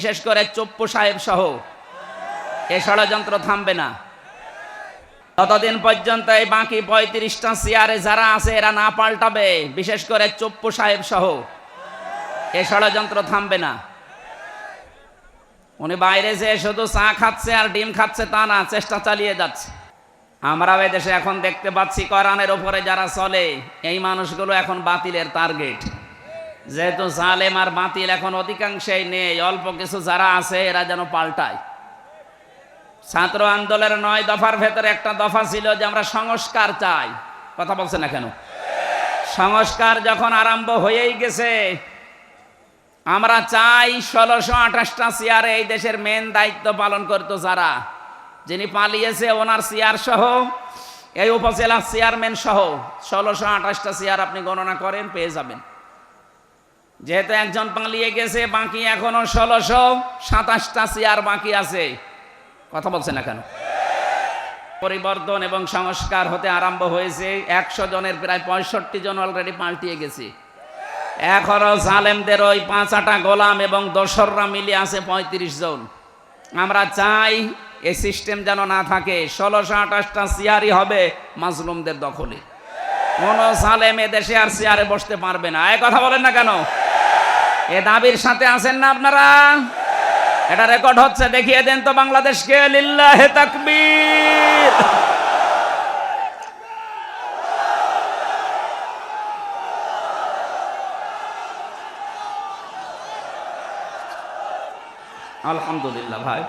বিশেষ করে চপ্পু সাহেব সহ এই ষড়যন্ত্র থামবে না ততদিন পর্যন্ত। এই বাকি ৩৫টা চেয়ারে যারা আছে এরা না পাল্টাবে, বিশেষ করে চপ্পু সাহেব সহ এই ষড়যন্ত্র থামবে না। উনি বাইরে যে শুধু চা খাচ্ছে আর ডিম খাচ্ছে তা না, চেষ্টা চালিয়ে যাচ্ছে। আমরা এই দেশে এখন দেখতে পাচ্ছি কোরআনের উপরে যারা চলে এই মানুষগুলো এখন বাতিলের টার্গেট। যেহেতু জালেম আর বাতিল এখন অধিকাংশেই নেই, অল্প কিছু যারা আছে এরা যেন পাল্টায়। ছাত্র আন্দোলনের ৯ দফার ভেতরে একটা দফা ছিল যে আমরা সংস্কার চাই। কথা বলছে না কেন? সংস্কার যখন আরম্ভ হয়েই গেছে, আমরা চাই ১৬২৮টা চেয়ারে এই দেশের মেন দায়িত্ব পালন করতো যারা, যিনি পালিয়েছে ওনার চেয়ার সহ, এই উপজেলা চেয়ারম্যান সহ ১৬২৮টা চেয়ার আপনি গণনা করেন পেয়ে যাবেন। যেহেতু একজন পালিয়ে গেছে, বাকি এখনো ১৬২৭টা চেয়ার বাকি আছে। কথা বলছে না কেন? পরিবর্তন এবং সংস্কার হতে আরম্ভ হয়েছে। ১০০ জনের প্রায় ৬৫ জন অলরেডি পাল্টিয়ে গেছে। এখনো জালেমদের ওই ৫ গোলাম এবং দোসররা মিলিয়ে আছে ৩৫ জন। আমরা চাই এই সিস্টেম যেন না থাকে, ১৬২৮টা চেয়ারই হবে মাজলুমদের দখলে। কোন জালেম এ দেশে আর চেয়ারে বসতে পারবে না। এই কথা বলেন না কেন? এ দাবির সাথে আছেন না আপনারা? এটা রেকর্ড হচ্ছে, দেখিয়ে দেন তো বাংলাদেশকে। লিল্লাহে তাকবীর। আলহামদুলিল্লাহ। ভাই,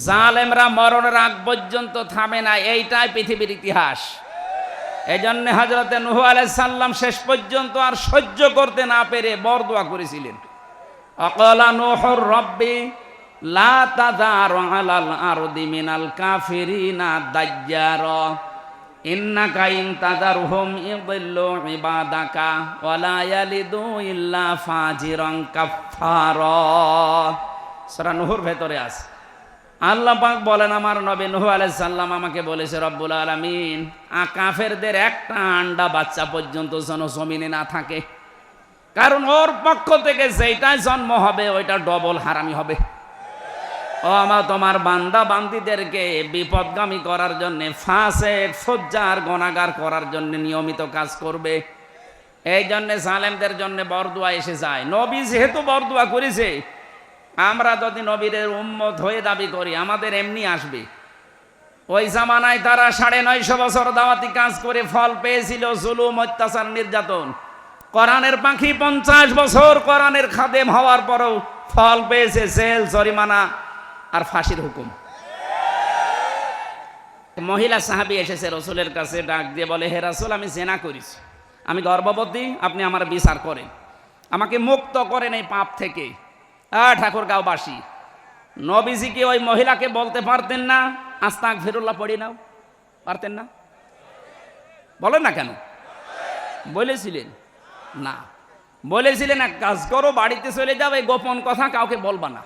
জালেমরা মরণের আগ পর্যন্ত থামে না, এইটাই পৃথিবীর ইতিহাস। এই জন্য হযরতে নূহ আলাইহিস সালাম শেষ পর্যন্ত আর সহ্য করতে না পেরে বরদোয়া করেছিলেন। আকালা নূহুর রব্বি লা তাযার আলাল আরদি মিনাল কাফিরিনা দাজ্জারা ইন্নাকা ইন তাযারহুম ইযিল্লু ইবাদাকা ওয়া লা ইয়ালিদু ইল্লা ফাজিরান কাফফারা। সূরা নূহর ভেতরে আছে। আল্লাহ পাক বলেন, আমার নবী নূহ আলাইহিস সালাম আমাকে বলেছে রব্বুল আলামিন, কাফেরদের একটা আন্ডা বাচ্চা পর্যন্ত যেন জমিনে না থাকে, কারণ ওর পক্ষ থেকে যেটাই জন্ম হবে ওইটা ডবল হারামি হবে। ও আমার তোমার বান্দা বান্দীদেরকে বিপদগামী করার জন্য, ফাসেক ফুজ্জার গুনাহগার করার জন্য নিয়মিত কাজ করবে। এই জন্য জালেমদের জন্য বরদোয়া এসে যায়। নবী যেহেতু বরদোয়া করেছে, আমরা যদি নবীর উম্মত হয়ে দাবি করি আমাদের এমনি আসবে। ওই জামানায় তারা ৯৫০ বছর দাওয়াতি কাজ করে ফল পেয়েছিল জুলুম, অত্যাচার, নির্যাতন। কোরআনের পাখি ৫০ বছর কোরআনের খাদেম হওয়ার পরও ফল পেয়েছে জেল, জরিমানা আর ফাঁসির হুকুম। মহিলা সাহাবী এসেছে রাসূলের কাছে, ডাক দিয়ে বলে, হে রাসূল, আমি জিনা করেছি, আমি গর্ভবতী, আপনি আমার বিচার করেন, আমাকে মুক্ত করেন এই পাপ থেকে। ঠাকুরগাঁওবাসী, নবীজি কি ওই মহিলাকে বলতে পারতেন না আস্তাগফিরুল্লাহ পড়ি নাও? পারতেন না? বলেন না কেন? বলেছিলেন না? বলেছিলেন এক কাজ করো, বাড়িতে চলে যাও, এই গোপন কথা কাউকে বলবা না।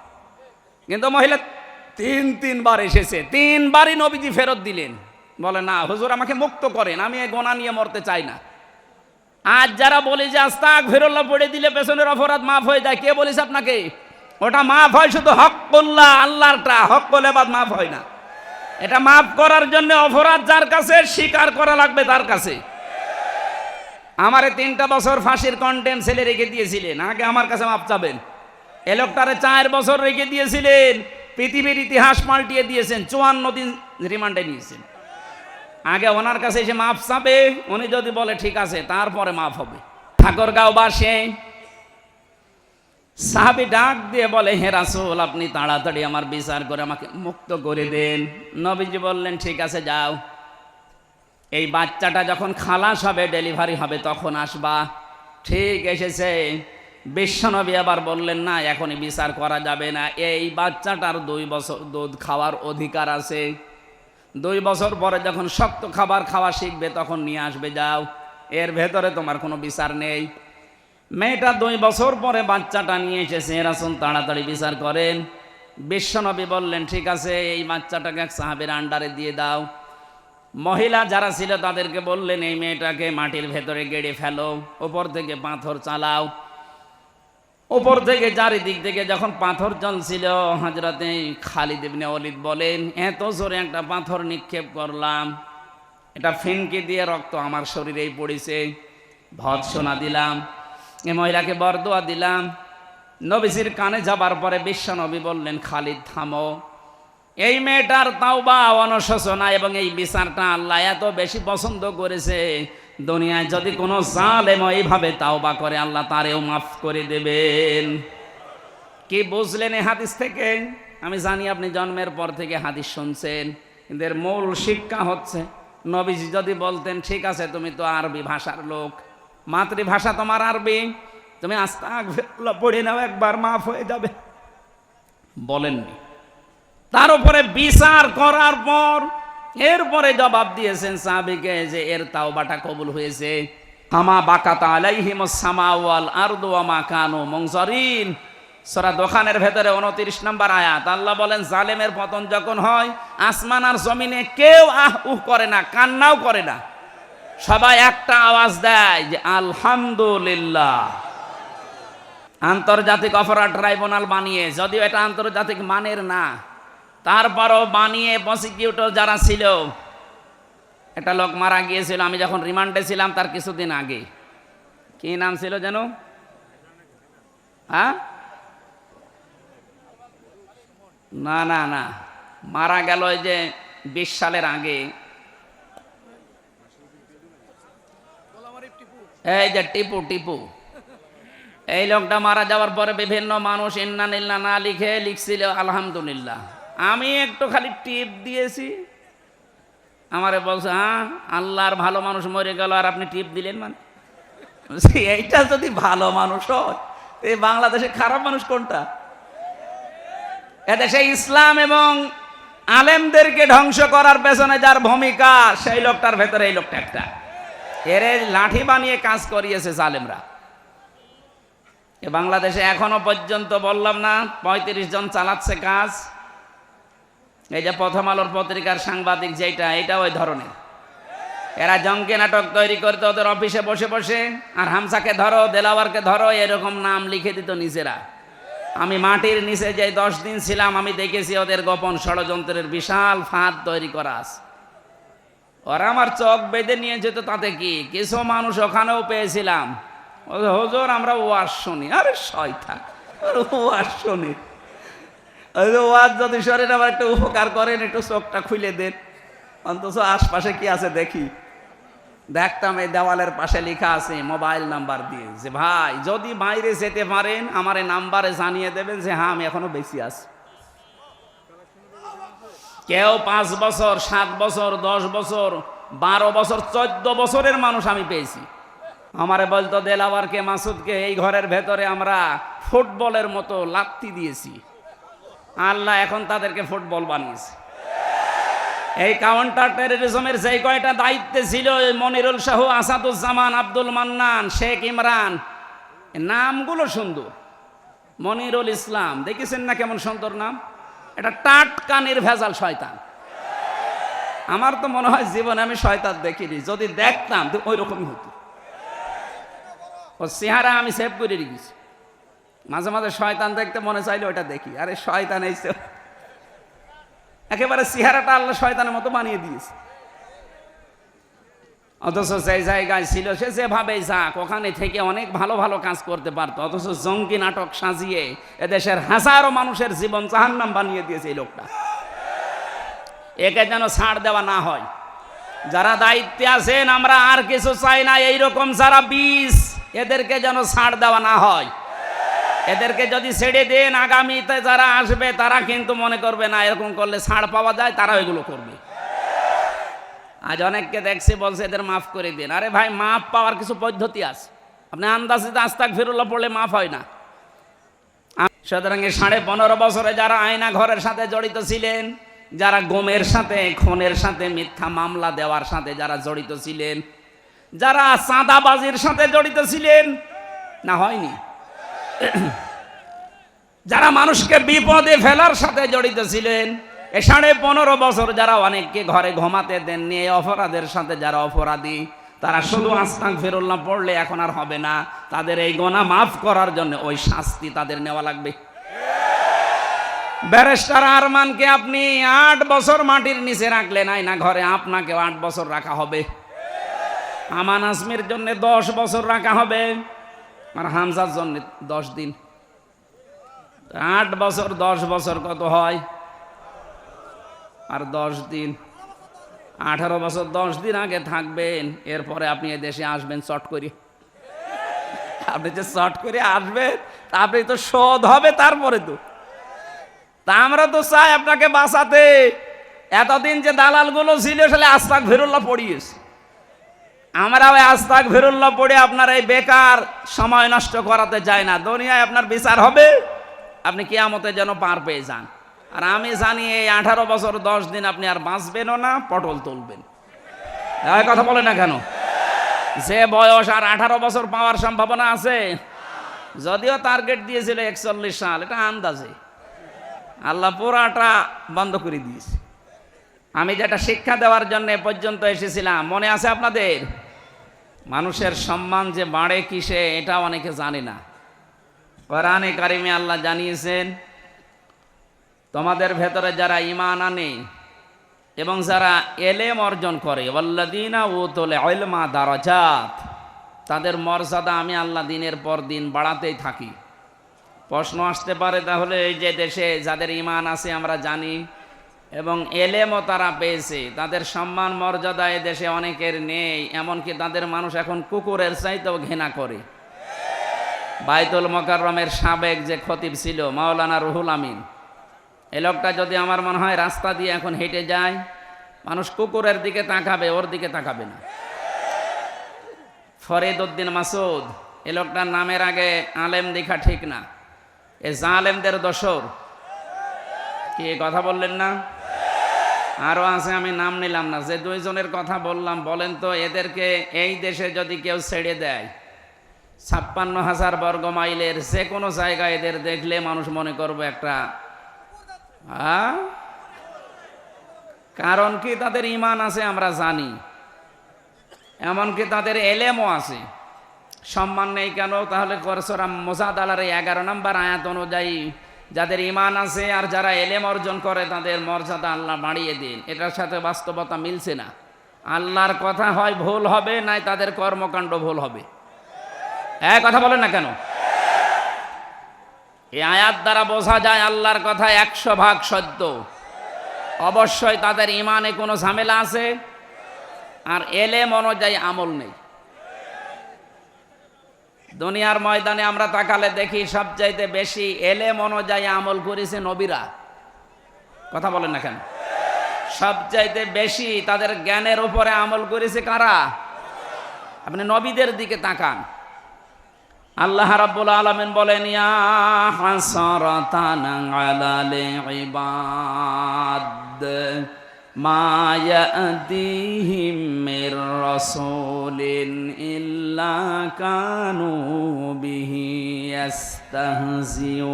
কিন্তু মহিলা ৩বার এসেছে, ৩বারই নবীজি ফেরত দিলেন। বলে, না হুজুর, আমাকে মুক্ত করেন, আমি এই গোনা নিয়ে মরতে চাই না। আজ যারা বলে যে আস্তাগফিরুল্লাহ পড়ে দিলে পেছনের অপরাধ মাফ হয়ে যায়, কে বলেছে আপনাকে? ওটা মাফ হয় শুধু হক্কুল্লাহ, আল্লাহরটা। হক্কুল ইবাদ মাফ হয় না। এটা মাফ করার জন্য অপরাধ যার কাছে, স্বীকার করা লাগবে তার কাছে। আমারে ৩টা বছর ফাঁসির কন্টেন্ট ছেলে রেখে দিয়েছিলেন, আগে আমার কাছে মাফ চাবেন। এ লোকটারে ৪ বছর রেখে দিয়েছিলেন, পৃথিবীর ইতিহাস পাল্টিয়ে দিয়েছেন, ৫৪ দিন রিমান্ডে নিয়েছেন। আগে ওনার কাছে এসে মাফ চাবে, উনি যদি বলে ঠিক আছে তারপরে মাফ হবে। ঠাকুরগাঁওবাসী সাহাবী ডাক দিয়ে বলে, হে রাসূল, আপনি তাড়াতাড়ি আমার বিচার করে আমাকে মুক্ত করে দেন। নবীজি বললেন, ঠিক আছে যাও, এই বাচ্চাটা যখন খালাস হবে, ডেলিভারি হবে, তখন আসবা। ঠিক এসেছে। বিশ্বনবী আবার বললেন, না এখনই বিচার করা যাবে না, এই বাচ্চাটার ২ বছর দুধ খাওয়ার অধিকার আছে। ২ বছর পরে যখন শক্ত খাবার খাওয়া শিখবে তখন নিয়ে আসবে, যাও, এর ভেতরে তোমার কোনো বিচার নেই। মেয়েটা ২ বছর পরে বাচ্চাটা নিয়ে এসেছে, রাসূল তাড়াতাড়ি বিচার করেন। বিশ্বনবী বললেন, ঠিক আছে, এই বাচ্চাটাকে এক সাহাবীর আন্ডারে দিয়ে দাও। মহিলা যারা ছিল তাদেরকে বললেন, এই মেয়েটাকে মাটির ভেতরে গেড়ে ফেলো, উপর থেকে পাথর চালাও। উপর থেকে চারিদিক থেকে যখন পাথর জ্বলছিল, হযরতে খালিদ ইবনে ওয়ালিদ বলেন, এত জোরে একটা পাথর নিক্ষেপ করলাম, এটা ফিনকি দিয়ে রক্ত আমার শরীরেই পড়েছে। ভৎসনা দিলাম, এ মহিলাকে বরদোয়া দিলাম। নবীজির কানে যাবার পরে বিশ্বনবী বললেন, খালিদ থামো, এই মেয়েটার তাওবা, অনুশোচনা এবং এই বিচারটা আল্লাহ এত বেশি পছন্দ করেছে, দুনিয়ায় যদি কোনো জালেম এইভাবে তাওবা করে আল্লাহ তারেও মাফ করে দেবেন। কি বুঝলেন এই হাদিস থেকে? আমি জানি আপনি জন্মের পর থেকে হাদিস শুনছেন, কিন্তু এর মূল শিক্ষা হচ্ছে, নবীজি যদি বলতেন, ঠিক আছে তুমি তো আরবি ভাষার লোক, মাতৃভাষা তোমার আরবি, তুমি আস্তাগফিরুল্লাহ পড়ে নাও, একবার মাফ হয়ে যাবে, বলেননি। তার উপরে বিচার করার পর এরপরে জবাব দিয়েছেন সাহাবীকে যে এর তাওবাটা কবুল হয়েছে। আমা বাকাতা আলাইহিমুস সামা ওয়াল আরদু ওয়া মা কানু মুনজারিন, সূরা দোখানের ভেতরে 29 নম্বর আয়াত। আল্লাহ বলেন, জালেমের পতন যখন হয়, আসমান আর জমিনে কেউ আহ উহ করে না, কান্নাও করে না, সবাই একটা আওয়াজ দেয় যে আলহামদুলিল্লাহ। আন্তর্জাতিক অপরাধ ট্রাইব্যুনাল বানিয়ে, যদিও এটা আন্তর্জাতিক মানের না, তারপরও বানিয়ে প্রসিকিউটর যারা ছিল, একটা লোক মারা গিয়েছিল, আমি যখন রিমান্ডে ছিলাম তার কিছুদিন আগে, কি নাম ছিল যেন, হ্যাঁ না না না, মারা গেল এই যে 20 সালের আগে, এই যে টিপু টিপু, এই লোকটা মারা যাওয়ার পরে বিভিন্ন মানুষ ইন্না নিল্লা না লিখে লিখছিল আলহামদুলিল্লাহ। আমি একটু খালি টিপ দিয়েছি, আমারে বলছে, হ্যাঁ আল্লাহর ভালো মানুষ মরে গেল আর আপনি টিপ দিলেন, মানে এইটা যদি ভালো মানুষ হয়, এই বাংলাদেশে খারাপ মানুষ কোনটা? এদেশে ইসলাম এবং আলেমদেরকে ধ্বংস করার পেছনে যার ভূমিকা, সেই লোকটার ভেতরে এই লোকটা একটা, এর লাঠি বানিয়ে কাজ করিয়েছে জালেমরা। বাংলাদেশে এখনো পর্যন্ত বললাম না 35 জন চালাচ্ছে কাজ। এই যে প্রথম আলোর পত্রিকার সাংবাদিক যেটা, এটা ওই ধরনের, এরা জঙ্গি নাটক তৈরি করতে ওদের অফিসে বসে বসে, আর হামসাকে ধরো, দেলাওয়ারকে ধরো, এরকম নাম লিখে দিত নিজেরা। আমি মাটির নিচে যে 10 দিন ছিলাম, আমি দেখেছি ওদের গোপন ষড়যন্ত্রের বিশাল ফাঁদ তৈরি করা আছে। ওরা আমার চোখ বেঁধে নিয়ে যেত, তাতে কি, কিছু মানুষ ওখানেও পেয়েছিলাম, হুজুর আমরা ওয়াজ শুনি। আরে শয়তান, ওয়াজ শুনি, ওয়াজ যদি শরীর আবার একটু উপকার করেন, একটু চোখটা খুলে দেন, অন্তত আশপাশে কি আছে দেখি। দেখতাম এই দেওয়ালের পাশে লেখা আছে মোবাইল নাম্বার দিয়ে, যে ভাই যদি বাইরে যেতে পারেন আমার এই নাম্বারে জানিয়ে দেবেন যে হ্যাঁ আমি এখনো বেঁচে আছি। কেউ 5 বছর, 7 বছর, 10 বছর, 12 বছর, 14 বছরের মানুষ আমি পেয়েছি। আমারে বলতো দেলাওয়ারকে, মাসুদকে, এই ঘরের ভেতরে আমরা ফুটবলের মতো লাত্তি দিয়েছি, আল্লাহ এখন তাদেরকে ফুটবল বানিয়েছে। এই কাউন্টার টেররিজমের যে কয়টা দায়িত্বে ছিল, মনিরুল শাহ, আসাদুজ্জামান, আব্দুল মান্নান, শেখ ইমরান, নামগুলো সুন্দর। মনিরুল ইসলাম, দেখেছেন না কেমন সুন্দর নাম? এটা টাটকা নির্ভেজাল শয়তান। আমার তো মনে হয় জীবনে আমি শয়তান দেখিনি, যদি দেখতাম তো ওই রকমই হতো। ও চেহারা আমি সেভ করে রেখেছি, মাঝে মাঝে শয়তান দেখতে মনে চাইলে ওটা দেখি, আরে শয়তান এই একেবারে চেহারাটা আল্লাহ শয়তানের মতো বানিয়ে দিয়েছে। অথচ সেই জায়গায় ছিল সে যেভাবে যাক, ওখানে থেকে অনেক ভালো ভালো কাজ করতে পারতো, অথচ জঙ্গি নাটক সাজিয়ে এদেশের হাজারো মানুষের জীবন জাহান্নাম বানিয়ে দিয়েছে এই লোকটা। একে যেন ছাড় দেওয়া না হয়। যারা দায়িত্বে আছেন, আমরা আর কিছু চাই না, এইরকম যারা বিষ, এদেরকে যেন ছাড় দেওয়া না হয়। এদেরকে যদি ছেড়ে দেন, আগামীতে যারা আসবে তারা কিন্তু মনে করবে না এরকম করলে ছাড় পাওয়া যায়, তারা এগুলো করবে। আজ অনেককে দেখছি বলছে এদের মাফ করে দিন। আরে ভাই, মাফ পাওয়ার কিছু পদ্ধতি আছে, আপনি আন্দাজে আস্তাগফিরুল্লাহ পড়লে মাফ হয় না। সুতরাং 15.5 বছরে যারা আয়না ঘরের সাথে জড়িত ছিলেন, যারা গমের সাথে, খুনের সাথে, মিথ্যা মামলা দেওয়ার সাথে যারা জড়িত ছিলেন, যারা চাঁদাবাজির সাথে জড়িত ছিলেন, না হয়নি, যারা মানুষকে বিপদে ফেলার সাথে জড়িত ছিলেন, 15.5 বছর যারা অনেককে ঘরে ঘুমাতে দেননি, এই অপরাধের সাথে যারা অপরাধী, তারা শুধু আস্তাগফিরুল্লাহ পড়লে এখন আর হবে না, তাদের এই গুনাহ মাফ করার জন্য ওই শাস্তি তাদের নেওয়া লাগবে। ব্যারিস্টার আরমানকে আপনি 8 বছর মাটির নিচে রাখলেন আয়না ঘরে, আপনাকে 8 বছর রাখা হবে। আমান আজমির জন্য 10 বছর রাখা হবে, আর হামজার জন্য 10 দিন। 8 বছর 10 বছর কত হয়? আর 10 দিন, 18 বছর 10 দিন আগে থাকবেন, এরপরে আপনি এই দেশে আসবেন চট করে। আপনি যে চট করে আসবেন, আপনি তো শোধ হবে তারপরে তো। তা আমরা তো চাই আপনাকে বাঁচাতে। এতদিন যে দালালগুলো ছিল সেটা আস্তাগফিরুল্লাহ পড়িয়েছে, আমরা ওই আস্তাগফিরুল্লাহ পড়ে আপনার এই বেকার সময় নষ্ট করাতে চাই না। দুনিয়ায় আপনার বিচার হবে, আপনি কিয়ামতে যেন পার পেয়ে যান। আর আমি জানি এই 18 বছর 10 দিন আপনি আর বাঁচবেনও না, পটল তুলবেন। এই কথা বলে না কেন? যে বয়স আর 18 বছর পাওয়ার সম্ভাবনা আছে, যদিও টার্গেট দিয়েছিল 41 সাল, এটা আন্দাজে, আল্লাহ পুরাটা বন্ধ করে দিয়েছে। আমি যেটা শিক্ষা দেওয়ার জন্য এ পর্যন্ত এসেছিলাম, মনে আছে আপনাদের? মানুষের সম্মান যে বাড়ে কিসে, এটা অনেকে জানে না। কোরআনে কারিমে আল্লাহ জানিয়েছেন, তোমাদের ভেতরে যারা ঈমান আনে এবং যারা এলেম অর্জন করে, ওয়াল্লাযীনা উতুল ইলমা দারাজাত, তাদের মর্যাদা আমি আল্লাহ দিনের পর দিন বাড়াতেই থাকি। প্রশ্ন আসতে পারে, তাহলে এই যে দেশে যাদের ঈমান আছে আমরা জানি এবং এলেমও তারা পেয়েছে, তাদের সম্মান মর্যাদা এ দেশে অনেকের নেই, এমনকি তাদের মানুষ এখন কুকুরের চাইতেও ঘৃণা করে। বাইতুল মোকাররমের সাবেক যে খতিব ছিল মাওলানা রুহুল আমিন, এই লোকটা যদি আমার মনে হয় রাস্তা দিয়ে এখন হেঁটে যায়, মানুষ কুকুরের দিকে তাকাবে, ওর দিকে তাকাবে না। ফরিদ উদ্দিন মাসুদ, এই লোকটার নামের আগে আলেম দেখা ঠিক না, এ জালেমদের দোসর। কি কথা বললেন না? আরো আছে, আমি নাম নিলাম না। যে 2 জনের কথা বললাম, বলেন তো এদেরকে এই দেশে যদি কেউ ছেড়ে দেয়, 56,000 বর্গ মাইলের যে কোনো জায়গায় এদের দেখলে মানুষ মনে করবে একটা, কারণ কি তাদের ঈমান আছে আমরা জানি, এমনকি তাদের এলেমও আছে। সম্মান নেই কেন? তাহলে সূরা মুজাদালার 11 নম্বর আয়াত অনুযায়ী যাদের ঈমান আছে আর যারা এলেম অর্জন করে তাদের মর্যাদা আল্লাহ বাড়িয়ে দিন। এটার সাথে বাস্তবতা মিলছে না। আল্লাহর কথা হয় ভুল হবে, নাই তাদের কর্মকাণ্ড ভুল হবে। কথা বলেন না কেন? এই আয়াত দ্বারা বোঝা যায় আল্লাহর কথা 100 ভাগ সত্য। অবশ্যই তাদের ঈমানে কোনো ঝামেলা আছে, আর এলেম অনুযায়ী আমল নেই। দুনিয়ার ময়দানে আমরা তাকালে দেখি সবচাইতে বেশি এলেম অনুযায়ী আমল করেছে নবীরা। কথা বলেন না কেন? সবচাইতে বেশি তাদের জ্ঞানের উপরে আমল করেছে কারা? আপনি নবীদের দিকে তাকান। আল্লাহ রাব্বুল আলামিন বলেন, ইয়া হাসরাতান আলাল ইবাদ মা ইয়াতিহিম মির রাসূলিন ইল্লা কানু বিহি ইস্তাহজিউন।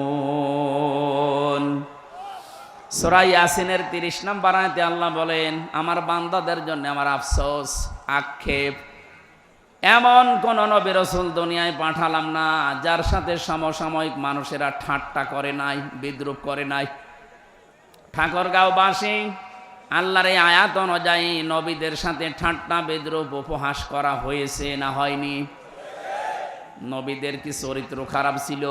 সূরা ইয়াসিনের 30 নম্বর আয়াতে আল্লাহ বলেন, আমার বান্দাদের জন্য আমার আফসোস, আক্ষেপ, এমন কোন নবী রাসূল দুনিয়ায় পাঠালাম না যার সাথে সমসাময়িক মানুষেরা ঠাট্টা করে নাই, বিদ্রুপ করে নাই। ঠাকুরগাঁওবাসী, আল্লাহর এই আয়াত অনুযায়ী নবীদের সাথে ঠাট্টা বিদ্রুপ উপহাস করা হয়েছে না হয়নি? নবীদের কি চরিত্র খারাপ ছিল?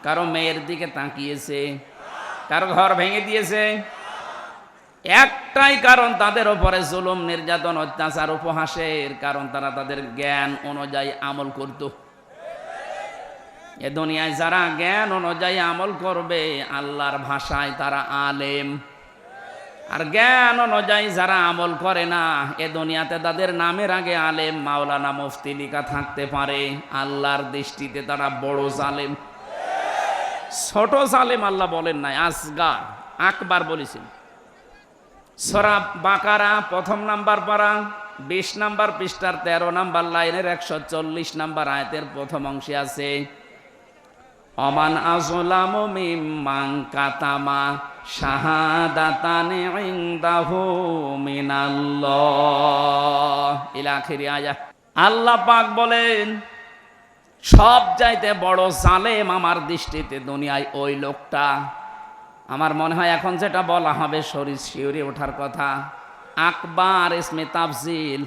কারো মেয়ের দিকে তাকিয়েছে? কারো ঘর ভেঙে দিয়েছে? একটাই কারণ, তাদের উপরে জুলুম, নির্যাতন, অত্যাচার, উপহাসের কারণ তারা তাদের জ্ঞান অনুযায়ী আমল করত। এ দুনিয়ায় যারা জ্ঞান অনুযায়ী আমল করবে, আল্লাহর ভাষায় তারা আলেম। আর জ্ঞান অনুযায়ী যারা আমল করে না, এ দুনিয়াতে তাদের নামের আগে আলেম, মাওলানা, মুফতি লিখা থাকতে পারে, আল্লাহর দৃষ্টিতে তারা বড় জালেম। ছোট জালেম আল্লাহ বলেন নাই, আসগার, আকবার বলেছেন। সূরা বাকারা 1 নম্বর পারা 20 নম্বর পৃষ্ঠার 13 নম্বর লাইনের 140 নম্বর আয়াতের প্রথম অংশে আছে, অমান আযলামু মিম্মান কাতামা শাহাদাতানি ইনদাহু মিনাল্লাহ ইলা আখিরি আয়াত। আল্লাহ পাক বলেন সব চাইতে বড় জালেম আমার দৃষ্টিতে দুনিয়ায় ওই লোকটা। আমার মনে হয় এখন যেটা বলা হবে শরীর শিউরে ওঠার কথা, আকবার ইসমে তাফজিল,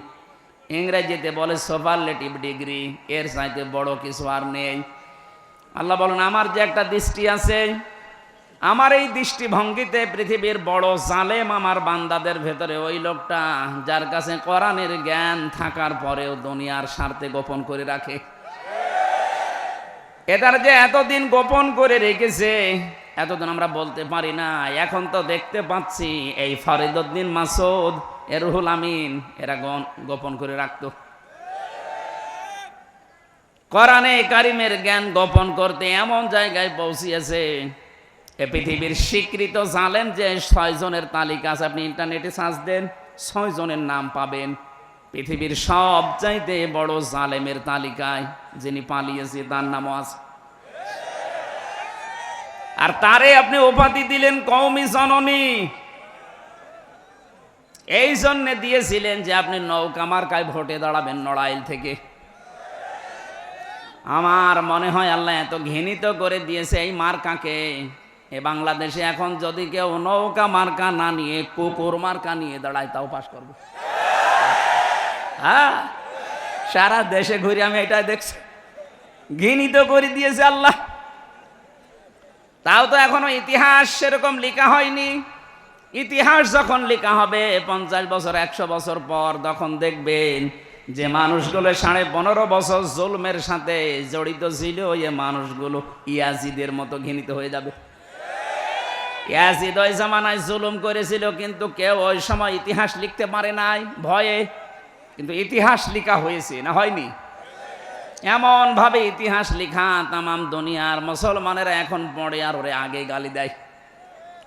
ইংরেজিতে বলে সুপারলেটিভ ডিগ্রি, এর চাইতে বড় কিছু আর নেই। আল্লাহ বলেন আমার যে একটা দৃষ্টি আছে, আমার এই দৃষ্টিভঙ্গিতে পৃথিবীর বড় জালেম আমার বান্দাদের ভেতরে ওই লোকটা যার কাছে কোরআনের জ্ঞান থাকার পরেও দুনিয়ার স্বার্থে গোপন করে রাখে। এটার যে এতদিন গোপন করে রেখেছে, এতদিন আমরা বলতে পারি না, এখন তো দেখতে পাচ্ছি এই ফরিদউদ্দিন মাসুদ, রুহুল আমিন, এরা গোপন করে রাখতো। কোরআনে কারিমের জ্ঞান গোপন করতে এমন জায়গায় পৌঁছিয়েছে, এ পৃথিবীর স্বীকৃত জালেম যে 6 জনের তালিকা আছে, আপনি ইন্টারনেটে সার্চ দেন 6 জনের নাম পাবেন। পৃথিবীর সবচাইতে বড় জালেমের তালিকায় যিনি পালিয়েছে তার নামও আছে। আর তারে আপনি উপাধি দিলেন কওমি জননী, এই জন্যে দিয়েছিলেন যে আপনি নৌকা মার্কায় ভোটে দাঁড়াবেন নড়াইল থেকে। আমার মনে হয় আল্লাহ এত ঘৃণিত করে দিয়েছে এই মার্কাকে, এ বাংলাদেশে এখন যদি কেউ নৌকা মার্কা না নিয়ে কুকুর মার্কা নিয়ে দাঁড়ায় তাও পাস করবে। হ্যাঁ, সারা দেশে ঘুরে আমি এটাই দেখছি, ঘৃণিত করে দিয়েছে আল্লাহ। তাও তো এখনো ইতিহাস সেরকম লেখা হয়নি। ইতিহাস যখন লেখা হবে 50 বছর 100 বছর পর, তখন দেখবেন যে মানুষগুলো 15.5 বছর জুলমের সাথে জড়িত ছিল, এই মানুষগুলো ইয়াজিদের মতো ঘৃণিত হয়ে যাবে। ইয়াজিদ ওই জামানায় জুলুম করেছিল, কিন্তু কেউ ওই সময় ইতিহাস লিখতে পারে নাই ভয়ে, কিন্তু ইতিহাস লেখা হয়েছে না হয়নি? এমন ভাবে ইতিহাস লেখা তামাম দুনিয়ার মুসলমানেরা এখন পড়ে আর ওরে আগে গালি দেয়,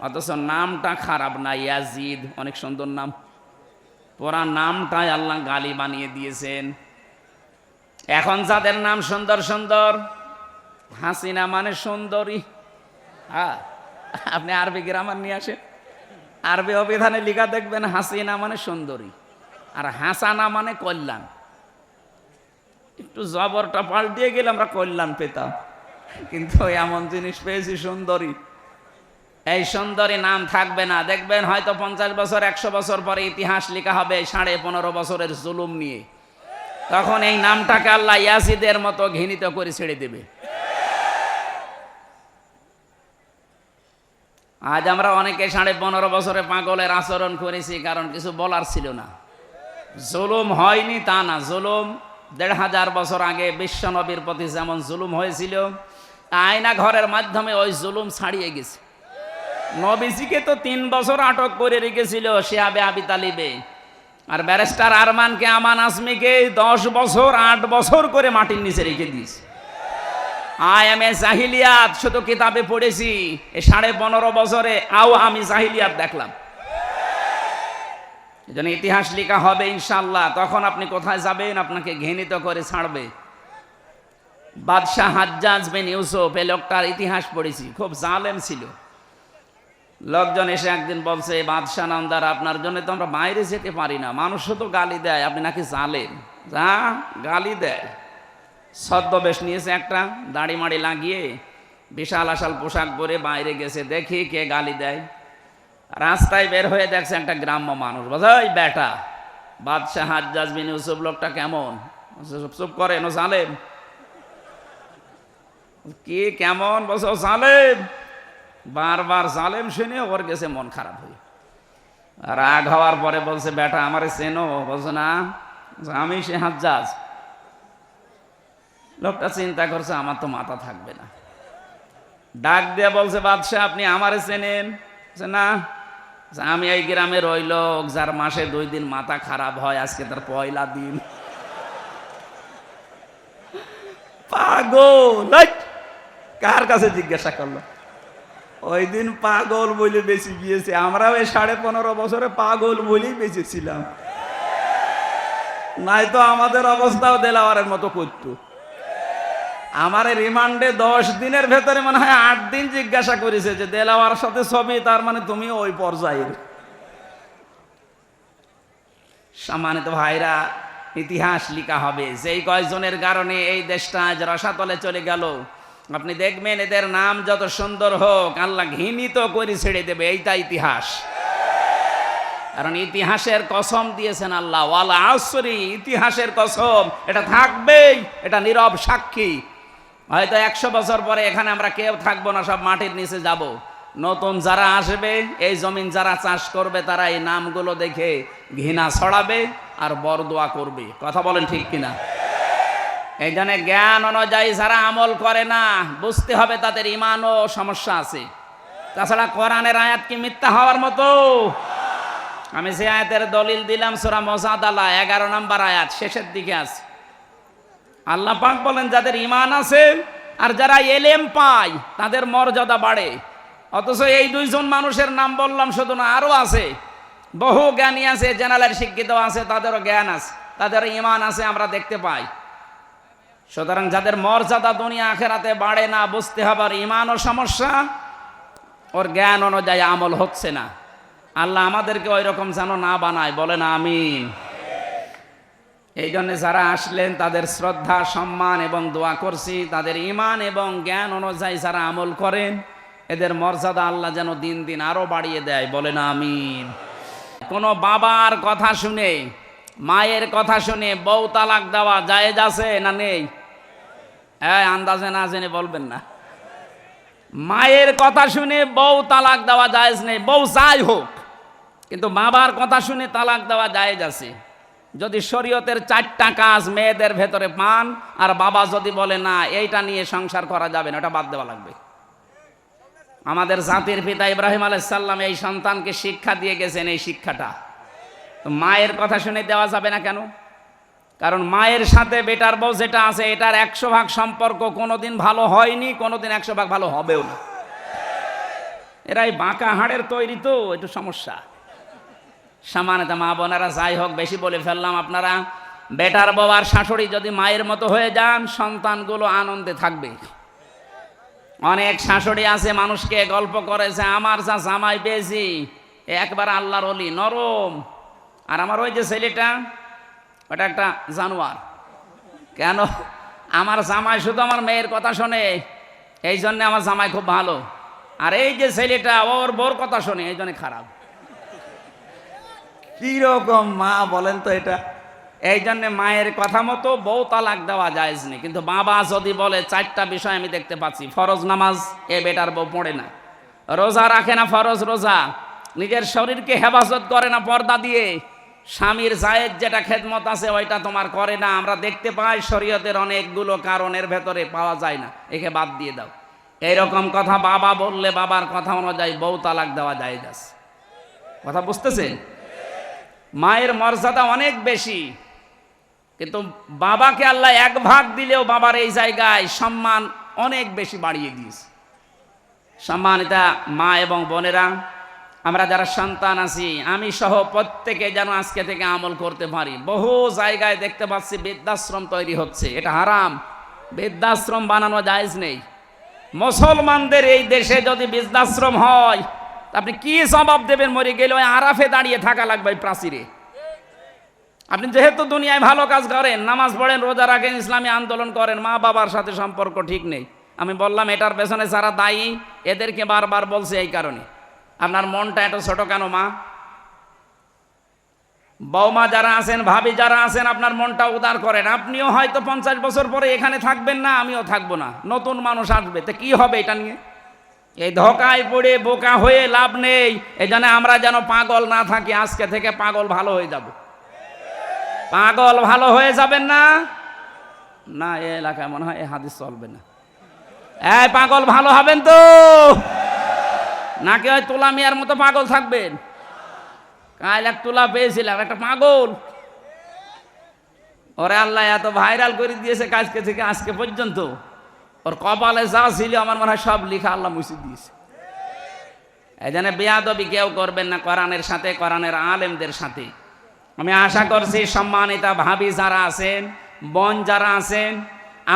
অথচ নামটা খারাপ না, ইয়াজিদ অনেক সুন্দর নাম, পুরা নামটাই আল্লাহ গালি বানিয়ে দিয়েছেন। এখন যাদের নাম সুন্দর সুন্দর, হাসিনা মানে সুন্দরী, হ্যাঁ, আপনি আরবি গ্রামার নিয়ে আসেন, আরবি অভিধানে লেখা দেখবেন হাসিনা মানে সুন্দরী, আর হাসানা মানে কল্যাণ। একটু জবরটা পাল্টিয়ে গেলে আমরা কল্যাণ পেতাম, কিন্তু এমন জিনিস পেয়েছি সুন্দরী। এই সুন্দরী নাম থাকবে না, দেখবেন হয়তো 50 বছর 100 বছর পরে ইতিহাস লেখা হবে 15.5 বছরের জুলুম নিয়ে, তখন এই নামটাকে আল্লাহ ইয়াজিদের মতো ঘৃণিত করে ছেড়ে দেবে। আজ আমরা অনেকে 15.5 বছরে পাগলের আচরণ করেছি, কারণ কিছু বলার ছিল না। জুলুম হয়নি তা না, জুলুম 1500 বছর আগে বিশ্ব নবীর প্রতি যেমন জুলুম হয়েছিল, আয়না ঘরের মাধ্যমে ওই জুলুম ছাড়িয়ে গেছে। নবীজিকে তো 3 বছর আটক করে রেখেছিল শিহাবে আবি তালিবে, আর ব্যারিস্টার আরমানকে, আমান আজমিকে 10 বছর 8 বছর করে মাটির নিচে রেখে দিয়েছে। আয়ামে জাহিলিয়াত শুধু কিতাবে পড়েছি, এই 15.5 বছরে আমি জাহিলিয়াত দেখলাম। এজন্য ইতিহাস লেখা হবে ইনশাআল্লাহ, তখন আপনি কোথায় যাবেন, আপনাকে ঘৃণিত করে ছাড়বে। বাদশাহ হাজ্জাজ বিন ইউসুফ, এই লোকটার ইতিহাস পড়েছি, খুব জালেম ছিল। লোকজন এসে একদিন বলছে, বাদশাহ নামদার, আপনার জন্য তো আমরা বাইরে যেতে পারি না, মানুষ তো গালি দেয়, আপনি নাকি জালেম। যা গালি দেয়, ছদ্মবেশ নিয়েছে একটা, দাড়ি মাড়ি লাগিয়ে বিশাল আশাল পোশাক পরে বাইরে গেছে, দেখি কে গালি দেয়। রাস্তায় বের হয়ে দেখছে একটা গ্রাম্য মানুষ, বলছে ওই বেটা বাদশাহ হাজ্জাজ বিন ইউসুফ লোকটা কেমন? চুপ করে, নো জালেম। কি কেমন? বলছে ও জালেম। বারবার জালেম শুনে ওর গেছে মন খারাপ হয়ে, রাগ হওয়ার পরে বলছে, বেটা আমারে চেনো? বলছে না। আমি সে হাজ্জাজ। লোকটা চিন্তা করছে আমার তো মাথা থাকবে না, ডাক দিয়ে বলছে, বাদশাহ আপনি আমারে চেনেন? না। আমি এই গ্রামের ওই লোক যার মাসে 2 দিন মাথা খারাপ হয়, আজকে তার পয়লা দিন। পাগল! কার কাছে জিজ্ঞাসা করলো? ওই দিন পাগল বলে বেঁচে গিয়েছে, আমরাও এই 15.5 বছরে পাগল বলেই বেঁচেছিলাম, নাই তো আমাদের অবস্থাও দেলাওয়ারের মতো করতো। আমার রিমান্ডে 10 দিনের ভেতরে মনে হয় 8 দিন জিজ্ঞাসা করেছে যে দেলাওয়ার সাথে ছবি, তার মানে তুমি ওই পর্যায়ের। সম্মানিত ভাইরা, ইতিহাস লিখা হবে যেই কয়েকজনের কারণে এই দেশটা আজ রসাতলে চলে গেল। আপনি দেখবেন এদের নাম যত সুন্দর হোক, আল্লাহ ঘৃণিত করে ছেড়ে দেবে, এইটা ইতিহাস। কারণ ইতিহাসের কসম দিয়েছেন আল্লাহ, ওয়াল আসরি, ইতিহাসের কসম, এটা থাকবেই, এটা নীরব সাক্ষী। হয়তো 100 বছর পরে এখানে আমরা কেউ থাকবো না, সব মাটির নিচে যাব। নতুন যারা আসবে, এই জমিন যারা চাষ করবে, তারা এই নামগুলো দেখে ঘৃণা ছড়াবে আর বরদোয়া করবে। কথা বলেন ঠিক কিনা? এই জন্য জ্ঞান অনুযায়ী যারা আমল করে না, বুঝতে হবে তাদের ইমানও সমস্যা আছে। তাছাড়া কোরআনের আয়াত কি মিথ্যা হওয়ার মতো? আমি যে আয়াতের দলিল দিলাম সূরা মুজাদালা 11 নম্বর আয়াত শেষের দিকে আছে। আল্লাহ পাক বলেন যাদের ঈমান আছে আর যারা ইলম পায় তাদের মর্যাদা বাড়ে। অথচ এই দুইজন মানুষের নাম বললাম শুধু না, আরো আছে, বহু জ্ঞানী আছে, জেনারেল শিক্ষিত আছে, তাদেরও জ্ঞান আছে, তাদেরও ঈমান আছে, আমরা দেখতে পাই। সুতরাং যাদের মর্যাদা দুনিয়া আখেরাতে বাড়ে না, বুঝতে হবে আর ঈমানও সমস্যা, ওর জ্ঞান অনুযায়ী আমল হচ্ছে না। আল্লাহ আমাদেরকে ওই রকম যেন না বানায়, বলেন আমিন। এই জন্য যারা আসলেন তাদের শ্রদ্ধা, সম্মান এবং দোয়া করছি। তাদের ঈমান এবং জ্ঞান অনুযায়ী যারা আমল করেন, এদের মর্যাদা আল্লাহ যেন দিন দিন আরো বাড়িয়ে দেয়, বলেন আমিন। কোনো বাবার কথা শুনে, মায়ের কথা শুনে বউ তালাক দেওয়া জায়েজ আছে না নেই? আন্দাজে না জেনে বলবেন না। মায়ের কথা শুনে বউ তালাক দেওয়া জায়েজ নেই, বউ যাই হোক, কিন্তু বাবার কথা শুনে তালাক দেওয়া জায়েজ আছে। যদি শরীয়তের 4টা কাজ মেয়েদের ভেতরে পান, আর বাবা যদি বলে না এইটা নিয়ে সংসার করা যাবে না, ওটা বাদ দেওয়া লাগবে। আমাদের জাতির পিতা ইব্রাহিম আলাইহিস সালাম এই সন্তানকে শিক্ষা দিয়ে গেছেন, এই শিক্ষাটা। তো মায়ের কথা শুনে দেওয়া যাবে না কেন? কারণ মায়ের সাথে বেটার বউ যেটা আছে, এটার 100 ভাগ সম্পর্ক কোনোদিন ভালো হয়নি, কোনোদিন 100 ভাগ ভালো হবেও না। এরাই বাঁকা হাড়ের তৈরি, তো একটু সমস্যা। সামান্যতা মা বোনেরা, যাই হোক বেশি বলে ফেললাম। আপনারা বেটার বউ আর শাশুড়ি যদি মায়ের মতো হয়ে যান, সন্তানগুলো আনন্দে থাকবে। অনেক শাশুড়ি আছে মানুষকে গল্প করেছে, আমার যা জামাই পেয়েছি একবার আল্লাহর ওলি, নরম, আর আমার ওই যে ছেলেটা ওটা একটা জানোয়ার। কেন? আমার জামাই শুধু আমার মেয়ের কথা শোনে, এই জন্যে আমার জামাই খুব ভালো, আর এই যে ছেলেটা ওর বোর কথা শোনে, এই জন্য খারাপ। কিরকম মা বলেন তো এটা? এই জন্য মায়ের কথা মতো বউ তালাক দেওয়া জায়েজ নেই। কিন্তু বাবা যদি বলে 4টা বিষয় আমি দেখতে পাচ্ছি, ফরজ নামাজ এ বেটার বউ পড়ে না, রোজা রাখে না ফরজ রোজা, নিজের শরীরকে হেফাজত করে না পর্দা দিয়ে, স্বামীর জায়েজ যেটা খেদমত আছে ওইটা তোমার করে না, আমরা দেখতে পাই শরীয়তের অনেকগুলো কারণের ভেতরে পাওয়া যায় না, একে বাদ দিয়ে দাও, এইরকম কথা বাবা বললে বাবার কথা অনুযায়ী বউ তালাক দেওয়া জায়েজ আছে। কথা বুঝতেছেন? মায়ের মর্যাদা অনেক বেশি, কিন্তু বাবাকে আল্লাহ 1 ভাগ দিলেও বাবার এই জায়গায় সম্মান অনেক বেশি বাড়িয়ে দিয়েছে। সম্মানিতা মা এবং বোনেরা, আমরা যারা সন্তান আছি, আমি সহ প্রত্যেকে যেন আজকে থেকে আমল করতে পারি। বহু জায়গায় দেখতে পাচ্ছি বৃদ্ধাশ্রম তৈরি হচ্ছে, এটা হারাম। বৃদ্ধাশ্রম বানানো জায়েজ নেই। মুসলমানদের এই দেশে যদি বৃদ্ধাশ্রম হয়, আপনি কি জবাব দেবেন? মরে গেলে ওই আরাফে দাঁড়িয়ে থাকা লাগবে প্রাচীরে। আপনি যেহেতু দুনিয়ায় ভালো কাজ করেন, নামাজ পড়েন, রোজা রাখেন, ইসলামী আন্দোলন করেন, মা বাবার সাথে সম্পর্ক ঠিক নেই। আমি বললাম এটার পেছনে যারা দায়ী, এদেরকে বারবার বলছে এই কারণে। আপনার মনটা এত ছোট কেন মা? বৌমা যারা আছেন, ভাবি যারা আছেন, আপনার মনটা উদার করেন। আপনিও হয়তো 50 বছর পরে এখানে থাকবেন না, আমিও থাকবো না, নতুন মানুষ আসবে, তো কি হবে এটা নিয়ে? এই ধোকায় পড়ে বোকা হয়ে লাভ নেই। এই জন্য আমরা যেন পাগল না থাকি, আজকে থেকে পাগল ভালো হয়ে যাব। পাগল ভালো হয়ে যাবেন না? না, এই এলাকায় মনে হয় এই হাদিস চলবে না। এই পাগল ভালো হবেন তো নাকি ওই তুলা মিয়ার মতো পাগল থাকবেন? কাল এক তুলা পেয়েছিলাম, একটা পাগল, ওরে আল্লাহ এত ভাইরাল করে দিয়েছে কাজকে থেকে আজকে পর্যন্ত, ওর কপালে যা ছিল আমার মনে হয় সব লিখা আল্লাহ মুছে দিয়েছে। এই জন্য বেয়াদবি কেউ করবেন না কোরআনের সাথে, কোরআনের আলেমদের সাথে। আমি আশা করছি সম্মানিতা ভাবি যারা আছেন, বোন যারা আছেন,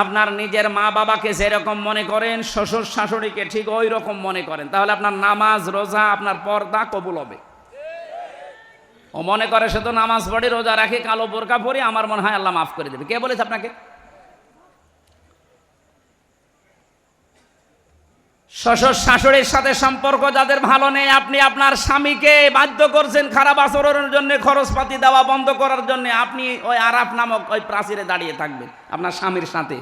আপনার নিজের মা বাবাকে যেরকম মনে করেন শ্বশুর শাশুড়িকে ঠিক ওই রকম মনে করেন, তাহলে আপনার নামাজ রোজা আপনার পর্দা কবুল হবে। ও মনে করে শুধু নামাজ পড়ি রোজা রাখি কালো বোরকা পরি, আমার মনে হয় আল্লাহ মাফ করে দেবে। কে বলেছে আপনাকে? শ্বশুর শাশুড়ির সাথে সম্পর্ক যাদের ভালো নেই, আপনি আপনার স্বামীকে বাধ্য করছেন খারাপ আচরণের জন্য, খরচপাতি দেওয়া বন্ধ করার জন্য। আপনি ওই আরাফ নামক ওই প্রাচীরে দাঁড়িয়ে থাকবেন আপনার স্বামীর সাথে।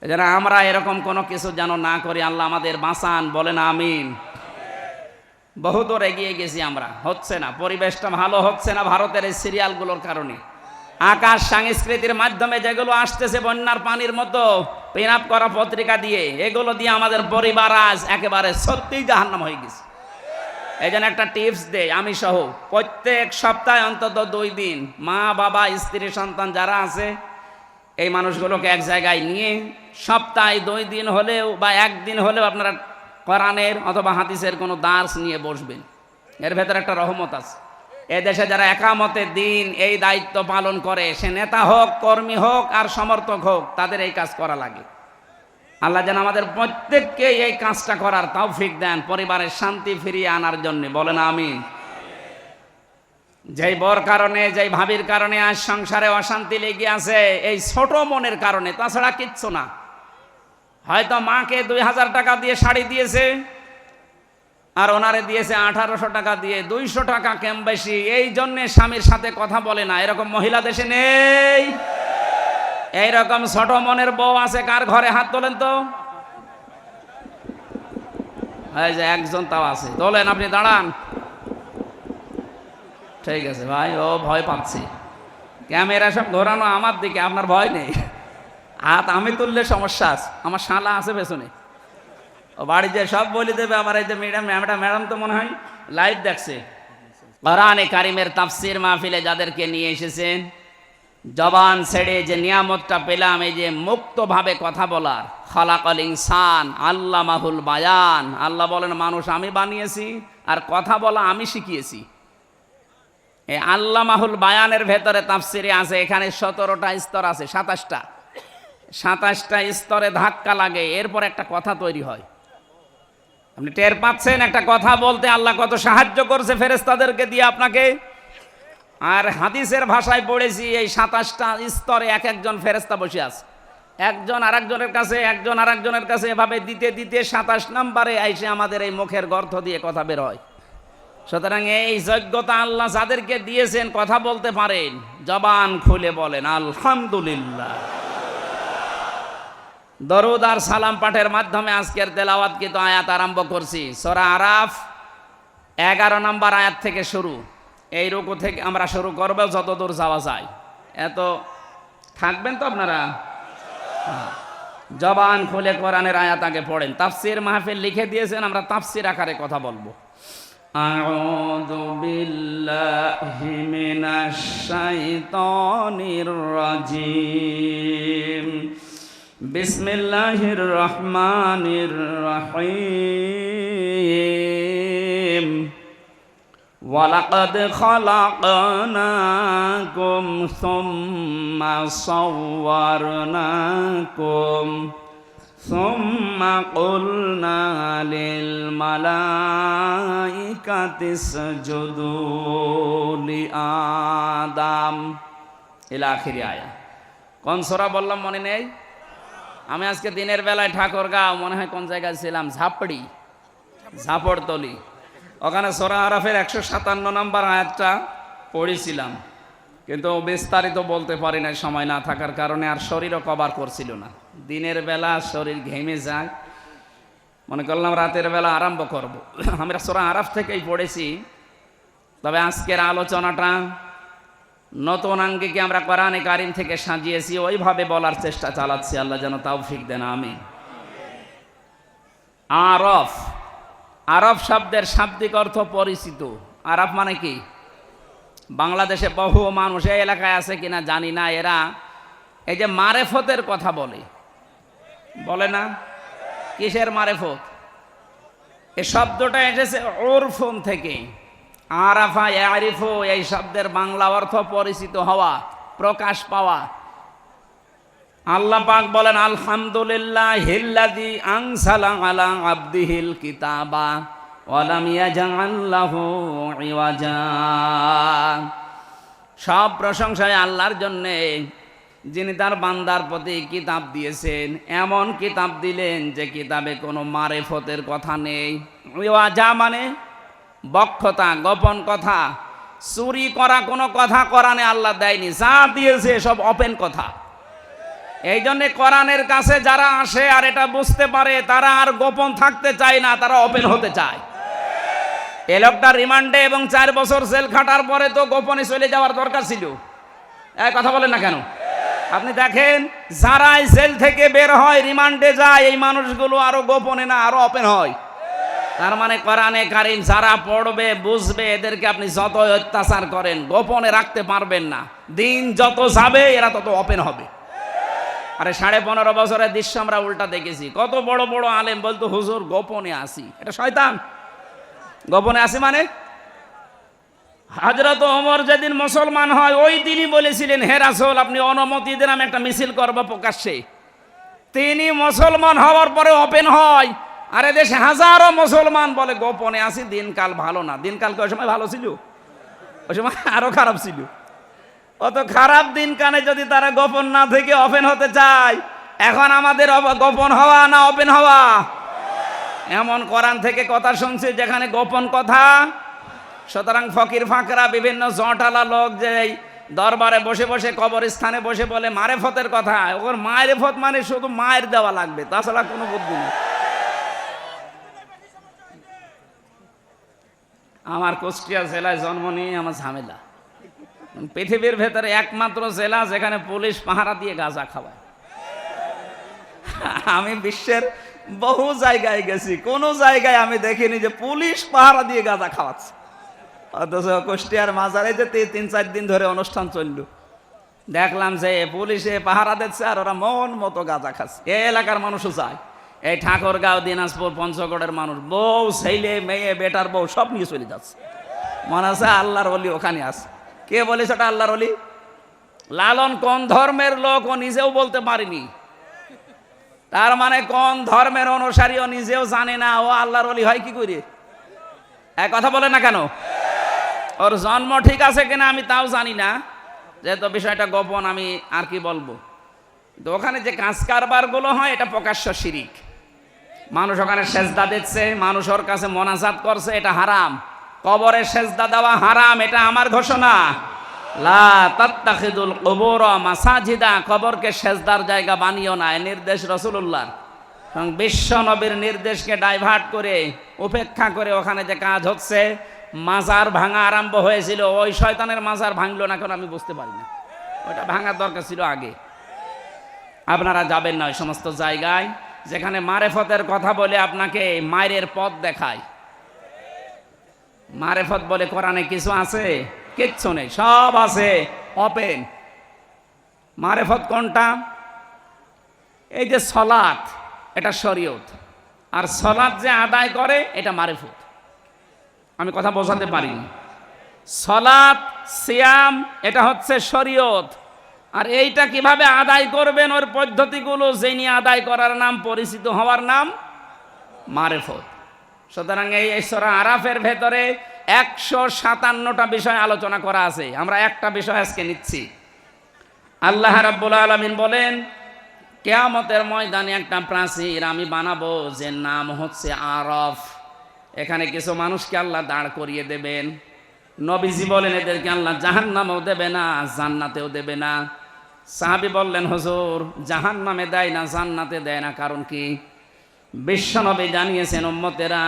যেন আমরা এরকম কোনো কিছু যেন না করি, আল্লাহ আমাদের বাঁচান, বলেন আমিন। বহুদূর এগিয়ে গেছি আমরা, হচ্ছে না, পরিবেশটা ভালো হচ্ছে না ভারতের এই সিরিয়ালগুলোর কারণে। আকাশ সংস্কৃতির মাধ্যমে যেগুলো আসতেছে বন্যার পানির মতো পিন আপ করা পত্রিকা দিয়ে, এগুলো দিয়ে আমাদের পরিবার আজ একেবারে সত্যিই জাহান্নাম হয়ে গেছে। এই জন্য একটা টিপস দেই আমি সহ, প্রত্যেক সপ্তাহে অন্তত 2 দিন মা বাবা স্ত্রী সন্তান যারা আছে এই মানুষগুলোকে এক জায়গায় নিয়ে সপ্তাহে 2 দিন হলেও বা 1 দিন হলেও আপনারা কোরআনের অথবা হাদিসের কোনো দার্স নিয়ে বসবেন। এর ভেতরে একটা রহমত আছে। এদেশে যারা একামতের দিন এই দায়িত্ব পালন করে, সে নেতা হোক, কর্মী হোক আর সমর্থক হোক, তাদের এই কাজ করা লাগে। আল্লাহ যেন আমাদের প্রত্যেককে এই কাজটা করার তৌফিক দেন, পরিবারের শান্তি ফিরিয়ে আনার জন্য, বলেন আমিন। যেই বর কারণে, যেই ভাবির কারণে আজ সংসারে অশান্তি লেগে আছে, এই ছোট মনের কারণে, তাছাড়া কিচ্ছু না। হয়তো মাকে 2000 টাকা দিয়ে শাড়ি দিয়েছে আর ওনারে দিয়েছে 1800 টাকা দিয়ে, 200 টাকা কম বেশি, এই জন্যে স্বামীর সাথে কথা বলে না। এরকম মহিলা দেশে নেই? এইরকম ছোট মনের বউ আছে কার ঘরে? হাত তোলেন তো। এই যে একজন তাও আছে, তোলেন, আপনি দাঁড়ান। ঠিক আছে ভাই, ও ভয় পাচ্ছে, ক্যামেরা সব ঘোরানো আমার দিকে, আপনার ভয় নেই। হাত আমি তুললে সমস্যা আছে, আমার শালা আছে পেছনে, ও বাড়িতে সব বলে দেবে। আবার এই যে ম্যাডাম তো মনে হয় লাইভ দেখছে। কোরআনে কারিমের তাফসীর মাহফিলে যাদেরকে নিয়ে এসেছেন, জবান ছেড়ে যে নিয়ামতটা পেলাম, এই যে মুক্তভাবে কথা বলার, খালাকাল ইনসান আল্লামাহুল বায়ান, আল্লাহ বলেন মানুষ আমি বানিয়েছি আর কথা বলা আমি শিখিয়েছি। এই আল্লামাহুল বায়ানের ভেতরে তাফসীরে আছে, এখানে 17টা স্তর আছে, 27টা স্তরে ধাক্কা লাগে, এরপর একটা কথা তৈরি হয়। আপনি টের পাচ্ছেন একটা কথা বলতে আল্লাহ কত সাহায্য করছে ফেরেশতাদেরকে দিয়ে আপনাকে। আর হাদিসের ভাষায় পড়েছি এই 27টা স্তরে এক একজন ফেরেশতা বসে আছে, একজন আরেকজনের কাছে, একজন আরেকজনের কাছে, এভাবে দিতে দিতে 27 নম্বরে এসে আমাদের এই মুখের গর্ত দিয়ে কথা বের হয়। সুতরাং এই যোগ্যতা আল্লাহ যাদেরকে দিয়েছেন, কথা বলতে পারেন, জবান খুলে বলেন আলহামদুলিল্লাহ। দরুদ আর সালাম পাঠের মাধ্যমে আজকের তেলাওয়াতকৃত আয়াত আরম্ভ করছি। সূরা আরাফ 11 নম্বর আয়াত থেকে শুরু। এই রুকু থেকে আমরা শুরু করব যতদূর যাওয়া যায়। এত থাকবেন তো আপনারা? জবান খুলে কোরআনের আয়াত আগে পড়েন। তাফসীর মাহফিল লিখে দিয়েছেন, আমরা তাফসীর আকারে কথা বলবো। আউযু বিল্লাহি মিনাশ শাইতানির রাজিম। বিসমিল্লাহির রহমানির রহিম। ওয়ালাকাদ খালাকনাকুম সুম্মা সাওয়ারনাকুম সুম্মা কুলনা লিল মালাইকাতি ইসজুদু লিআদম ইলা আখির আয়াত। কোন সূরা বললাম মনে নেই? আমি আজকে দিনের বেলায় ঠাকুরগাঁও মনে হয় কোন জায়গায় ছিলাম, ঝাপড়তলি, ওখানে সূরা আরাফের 157 নম্বর আয়াতটা পড়েছিলাম, কিন্তু বিস্তারিত বলতে পারি না সময় না থাকার কারণে, আর শরীরও কভার করছিল না। দিনের বেলা শরীর ঘেমে যায়, মনে করলাম রাতের বেলা আরম্ভ করব। আমরা সূরা আরাফ থেকেই পড়েছি, তবে আজকের আলোচনাটা নতুন আঙ্গিকে আমরা কোরআনে কারিম থেকে সাজিয়েছি, ওইভাবে বলার চেষ্টা চালাচ্ছি। আল্লাহ যেন তৌফিক দেন, আমিন। আরফ, আরব শব্দের শাব্দিক অর্থ পরিচিত। আরব মানে কি? বাংলাদেশে বহু মানুষ এই এলাকায় আছে কিনা জানি না, এরা এই যে মারেফতের কথা বলে না? কিসের মারেফত? এই শব্দটা এসেছে উরফুন থেকে। আরাফা ইয়ারিফু, এই শব্দের বাংলা অর্থ পরিচিত হওয়া, প্রকাশ পাওয়া। আল্লাহ পাক বলেন আলহামদুলিল্লাহিল্লাযী আনজালা আলা আবদিহিল কিতাবা ওয়া লাম ইয়াজআল লাহু ইওয়াজা। সব প্রশংসা আল্লাহর জন্য, যিনি তার বান্দার প্রতি কিতাব দিয়েছেন, এমন কিতাব দিলেন যে কিতাবে কোনো মারেফতের কথা নেই। ইওয়াজা মানে বক্ষতা, গোপন কথা, চুরি করা কোনো কথা কোরআনে আল্লাহ দেয়নি। যা দিয়েছে সব ওপেন কথা। এই জন্যে কোরআনের কাছে যারা আসে আর এটা বুঝতে পারে, তারা আর গোপন থাকতে চায় না, তারা ওপেন হতে চায়। এ লোকটা রিমান্ডে এবং 4 বছর জেল খাটার পরে তো গোপনে চলে যাওয়ার দরকার ছিল। কথা বলেন না কেন? আপনি দেখেন, যারাই জেল থেকে বের হয়, রিমান্ডে যায়, এই মানুষগুলো আরো গোপনে না, আরো ওপেন হয়। তার মানে কোরআনে কারীম যারা পড়বে, বুঝবে, এদেরকে আপনি যত অত্যাচার করেন গোপনে রাখতে পারবেন না। দিন যত যাবে এরা তত ওপেন হবে। আরে 15.5 বছরের দৃশ্য আমরা উল্টা দেখেছি। কত বড় বড় আলেম বলতো হুজুর গোপনে আসি, এটা শয়তান। গোপনে আসি মানে হযরত ওমর যেদিন মুসলমান হয় ওই দিনই বলেছিলেন, হে রাসূল আপনি অনুমতি দেন আমি একটা মিছিল করব প্রকাশ্যে। তিনি মুসলমান হওয়ার পরে ওপেন হয়। আরে দেশে হাজারো মুসলমান বলে গোপনে আসি, দিনকাল ভালো না। দিনকাল ওই সময় ভালো ছিল? ওই সময় আরো খারাপ ছিল। অত খারাপ দিন কানে যদি তারা গোপন না থেকে ওপেন হতে চায়, এখন আমাদের গোপন হওয়া না ওপেন হওয়া? এমন কোরআন থেকে কথা শুনছি যেখানে গোপন কথা। সুতরাং ফকির ফাকরা বিভিন্ন জটালা লোক যে দরবারে বসে বসে, কবরস্থানে বসে বলে মারেফতের কথা, ওর মারেফত মানে শুধু মায়ের দেওয়া লাগবে, তাছাড়া কোনো বুদ্ধি নেই। আমার কুষ্টিয়া জেলায় জন্ম নিয়ে আমার ঝামেলা। পৃথিবীর ভেতরে একমাত্র জেলা যেখানে পুলিশ পাহারা দিয়ে গাঁজা খাওয়ায়। আমি বিশ্বের বহু জায়গায় গেছি, কোনো জায়গায় আমি দেখিনি যে পুলিশ পাহারা দিয়ে গাঁজা খাওয়াচ্ছে। অথচ কুষ্টিয়ার মাজারে যে 3-4 দিন ধরে অনুষ্ঠান চলল, দেখলাম যে পুলিশে পাহারা দিচ্ছে আর ওরা মন মতো গাঁজা খাচ্ছে। এই এলাকার মানুষও যায়, এই ঠাকুরগাঁও, দিনাজপুর, পঞ্চগড়ের মানুষ বউ, ছেলে, মেয়ে, বেটার বউ সব নিয়ে চলে যাচ্ছে। মনে আছে আল্লাহর ওলি ওখানে আছে। কে বলেছে ওটা আল্লাহর ওলি? লালন কোন ধর্মের লোক ও নিজেও বলতে পারেনি। তার মানে কোন ধর্মের অনুসারী ও নিজেও জানে না, ও আল্লাহর ওলি হয় কি করে? এক কথা বলে না কেন? ওর জন্ম ঠিক আছে কিনা আমি তাও জানি না, যেহেতু বিষয়টা গোপন আমি আর কি বলবো। তো ওখানে যে কাজ কারবার গুলো হয় এটা প্রকাশ্য শিরিক। মানুষ ওখানে সেজদা দিচ্ছে, মানুষ ওর কাছে মোনাজাত করছে, এটা হারাম। কবরে সেজদা দেওয়া হারাম, এটা আমার ঘোষণা। লা তাত্তাখিদুল কুবুর মাসাজিদা, কবরকে সেজদার জায়গা বানিও না, এই নির্দেশ রাসূলুল্লাহর। বিশ্ব নবীর নির্দেশকে ডাইভার্ট করে, উপেক্ষা করে ওখানে যে কাজ হচ্ছে, মাজার ভাঙা আরম্ভ হয়েছিল। ওই শয়তানের মাজার ভাঙলো না কেন আমি বুঝতে পারি না। ওটা ভাঙার দরকার ছিল আগে। আপনারা যাবেন না ওই সমস্ত জায়গায় যেখানে মারেফতের কথা বলে আপনাকে মায়ের পথ দেখায়। মারেফত বলে কোরআনে কিছু আছে? কিচ্ছু নেই, সব আছে ওপেন। মারেফত কোনটা? এই যে সলাত, এটা শরীয়ত, আর সলাত যে আদায় করে এটা মারেফত। আমি কথা বোঝাতে পারিনি। সলাত, সিয়াম এটা হচ্ছে শরীয়ত, আর এইটা কিভাবে আদায় করবেন ওর পদ্ধতিগুলো জেনে আদায় করার নাম, পরিচিত হওয়ার নাম মারেফত। সুতরাং এই সূরা আরাফের ভেতরে 157টা বিষয় আলোচনা করা আছে। আমরা একটা বিষয় আজকে নিচ্ছি। আল্লাহ রাব্বুল আলামিন বলেন, কিয়ামতের ময়দানে একটা প্রাচীর আমি বানাবো যে নাম হচ্ছে আরাফ। এখানে কিছু মানুষকে আল্লাহ দাঁড় করিয়ে দেবেন। নবীজি বলেন এদেরকে আল্লাহ জাহান্নামেও দেবে না, জান্নাতেও দেবে না। সাহাবী বললেন, হুজুর জাহান্নামে দেয় না, জান্নাতে দেয় না, কারণ কি? বিশ্বনবী জানিয়েছেন উম্মতেরা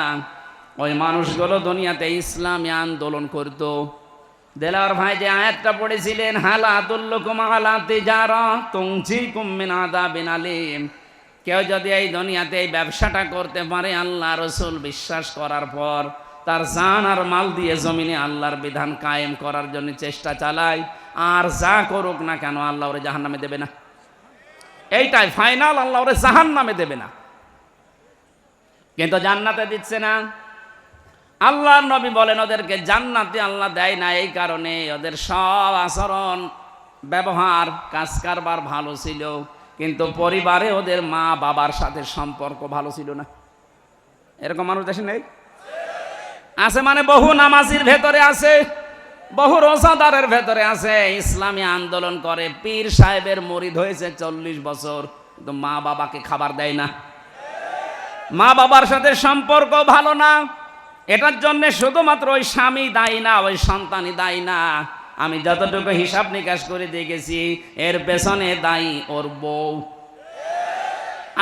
ওই মানুষগুলো দুনিয়াতে ইসলামী আন্দোলন করত। দেলাওয়ার ভাই যে আয়াতটা পড়েছিলেন, হালা আদুল্লুকুম আলা তিজারা তুনজিকুম মিন আযাবিন আলীম, কেউ যদি এই দুনিয়াতে এই ব্যবসাটা করতে পারে, আল্লাহ রসুল বিশ্বাস করার পর তার জান আর মাল দিয়ে জমিনে আল্লাহর বিধান কায়েম করার জন্য চেষ্টা চালায়, আর যা করুক না কেন আল্লাহ ওরে জাহান্নামে দেবে না। এইটাই ফাইনাল, আল্লাহ ওরে জাহান্নামে দেবে না, কিন্তু জান্নাতে দিচ্ছে না। আল্লাহর নবী বলেন ওদেরকে জান্নাতে আল্লাহ দেয় না এই কারণে ওদের সব আচরণ, ব্যবহার, কাজ কারবার ভালো ছিল, কিন্তু পরিবারে ওদের মা বাবার সাথে সম্পর্ক ভালো ছিল না। এরকম মানুষ দেশে নেই? আছে মানে বহু নামাজির ভেতরে আছে, বহু রোজাদারের ভেতরে আছে, ইসলামী আন্দোলন করে, পীর সাহেবের মুরিদ হয়েছে 40 বছর, কিন্তু মা বাবাকে খাবার দেয় না, মা বাবার সাথে সম্পর্ক ভালো না। এটার জন্য শুধুমাত্র ওই স্বামী দায়ী না, ওই সন্তানই দায়ী না। আমি যতটুকু হিসাব নিকাশ করে দেখেছি, এর পেছনে দায়ী ওর বউ।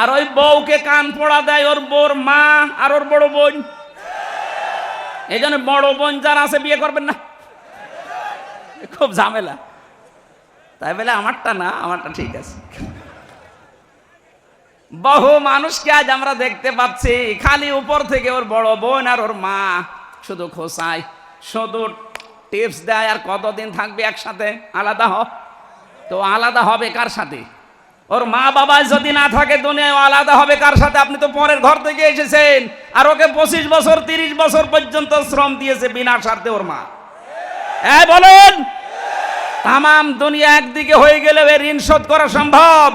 আর ওই বউকে কান পোড়া দেয় ওর বউর মা আর ওর বড় বোন। এই জন্য বড় বোন যারা আছে বিয়ে করবেন না, খুব ঝামেলা। তাই বলে আমারটা না, আমারটা ঠিক আছে। বহু মানুষকে আজ আমরা দেখতে পাচ্ছি খালি উপর থেকে ওর বড় বোন আর ওর মা শুধু খোসায়, শুধু টিপস দেয়, আর কতদিন থাকবে একসাথে, আলাদা হ। তো আলাদা হবে কার সাথে? ওর মা বাবা যদি না থাকে দুনিয়ায়, আলাদা হবে কার সাথে? আপনি তো পরের ঘর থেকে এসেছেন, আর ওকে 25 বছর 30 বছর পর্যন্ত শ্রম দিয়েছে বিনা স্বার্থে ওর মা। বলেন, তামাম দুনিয়া একদিকে হয়ে গেলে ঋণ শোধ করা সম্ভব?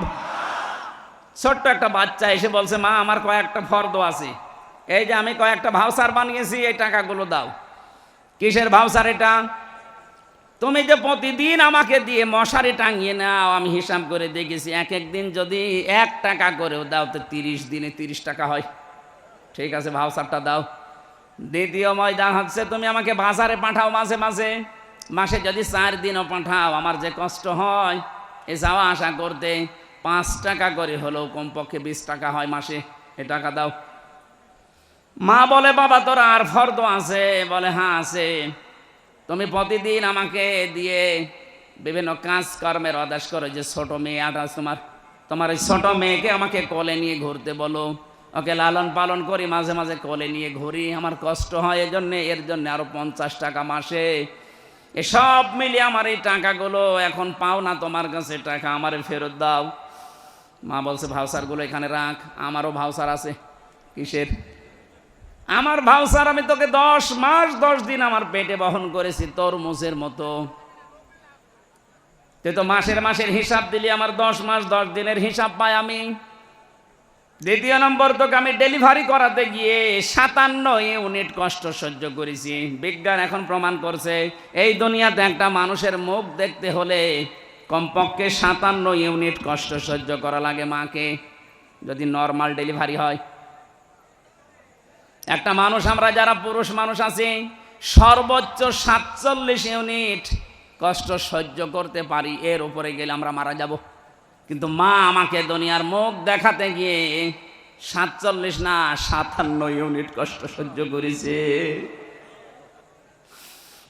ছোট্ট একটা বাচ্চা এসে বলছে, মা আমার কয়েকটা ফর্দ আছে, এই যে আমি কয়েকটা ভাউচার বানিয়েছি, এই টাকাগুলো দাও। কিসের ভাউচার এটা? তুমি যে প্রতিদিন আমাকে দিয়ে মশারি টাঙিয়ে নাও, আমি হিসাব করে দেখেছি, এক একদিন যদি 1 টাকা করেও দাও তো 30 দিনে 30 টাকা হয়। ঠিক আছে, ভাউচারটা দাও। দ্বিতীয় ময়দান হচ্ছে, তুমি আমাকে বাজারে পাঠাও মাঝে মাঝে, মাসে যদি 4 দিনও পাঠাও, আমার যে কষ্ট হয় এ যাওয়া আসা করতে, 5 টাকা করে হলেও কমপক্ষে 20 টাকা হয় মাসে, এ টাকা দাও। মা বলে, বাবা তোর আর ফর্দ আছে? বলে, হ্যাঁ আছে। তুমি প্রতিদিন আমাকে দিয়ে বিভিন্ন কাজকর্মের আদেশ করো, যে ছোট মেয়ে আদাস তোমার ওই ছোট মেয়েকে আমাকে কোলে নিয়ে ঘুরতে বলো, ওকে লালন পালন করি, মাঝে মাঝে কোলে নিয়ে ঘুরি, আমার কষ্ট হয় এর জন্য আরো 50 টাকা মাসে। এসব মিলিয়ে আমার এই টাকাগুলো এখন পাও না তোমার কাছে, টাকা আমারে ফেরত দাও। মা বলছে, ভাউচারগুলো এখানে রাখ, আমারও ভাউচার আছে। কিসের? আমার ভাউচার আমি তোকে 10 মাস 10 দিন আমার পেটে বহন করেছি তরমুজের মতো। তুই তো মাসের হিসাব দিলি, আমার 10 মাস 10 দিনের হিসাব পাই আমি। দ্বিতীয় নম্বর, তোকে আমি ডেলিভারি করাতে গিয়ে 57 ইউনিট কষ্ট সহ্য করেছি। বিজ্ঞান এখন প্রমাণ করছে, এই দুনিয়াতে একটা মানুষের মুখ দেখতে হলে কমপক্ষে 57 ইউনিট কষ্ট সহ্য করা লাগে মাকে, যদি নর্মাল ডেলিভারি হয়। একটা মানুষ, আমরা যারা পুরুষ মানুষ আছি, সর্বোচ্চ 47 ইউনিট কষ্ট সহ্য করতে পারি, এর উপরে গেলে আমরা মারা যাব। কিন্তু মা আমাকে দুনিয়ার মুখ দেখাতে গিয়ে 47 না 57 ইউনিট কষ্ট সহ্য করেছে।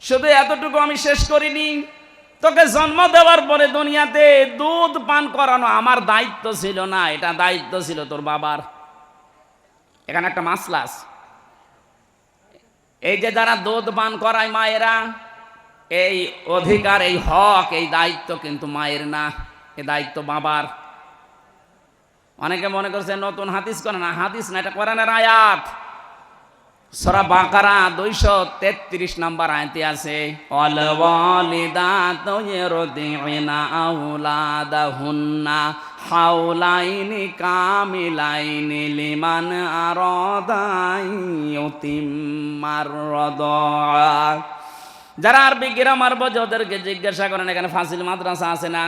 শুধু এতটুকু আমি শেষ করিনি, তোকে জন্ম দেওয়ার পরে দুনিয়াতে দুধ পান করানো আমার দায়িত্ব ছিল না, এটা দায়িত্ব ছিল তোর বাবার। এখানে একটা মাসলা আছে, এই যে যারা দুধ পান করায় মায়েরা, এই অধিকার, এই হক, এই দায়িত্ব কিন্তু মায়ের না, এ দায়িত্ব বাবার। অনেকে মনে করছে নতুন হাদিস করে না, হাদিস না, এটা কোরআনের আয়াত। সূরা বাকারা 233 নম্বর আয়াতে আছে, ওয়াল ওয়ালিদাতু ইরদি'না আওলাদাহুন্না হাওলাইনি কামিলাইনি লিমান আরাদা ইউতিম্মার রাদা। যারা আরবি গ্রামার বোঝে ওদেরকে জিজ্ঞাসা করেন, এখানে ফাজিল মাদ্রাসা আছে না,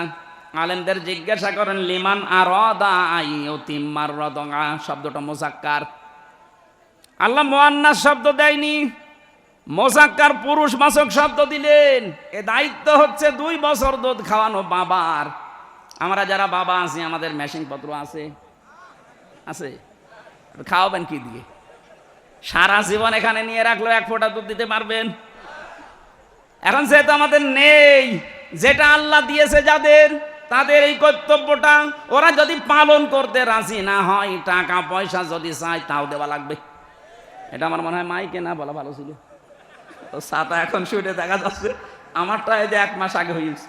আলেমদের জিজ্ঞাসা করেন, লিমান আরাদা ইউতিম্মার রাদা শব্দটা মুযাক্কার। আল্লাহ মুআন্নাস শব্দ দেয়নি, মুযাক্কার পুরুষবাচক শব্দ দিলেন। এ দায়িত্ব হচ্ছে 2 বছর দুধ খাওয়ানো বাবার। আমরা যারা বাবা আছি, আমাদের মেশিন পত্র আছে, খাওয়াবেন কি দিয়ে? সারা জীবন এখানে নিয়ে রাখলো 1 ফোঁটা দুধ দিতে পারবেন? এখন যেহেতু আমাদের নেই, যেটা আল্লাহ দিয়েছে যাদের, তাদের এই কর্তব্যটা ওরা যদি পালন করতে রাজি না হয়, টাকা পয়সা যদি চায় তাও দেওয়া লাগবে। এটা আমার মনে হয় মাইকে না বলা ভালো ছিল। তো সাতা এখন শুনে দেখা যাচ্ছে, আমারটা এই যে 1 মাস আগে হয়েছে,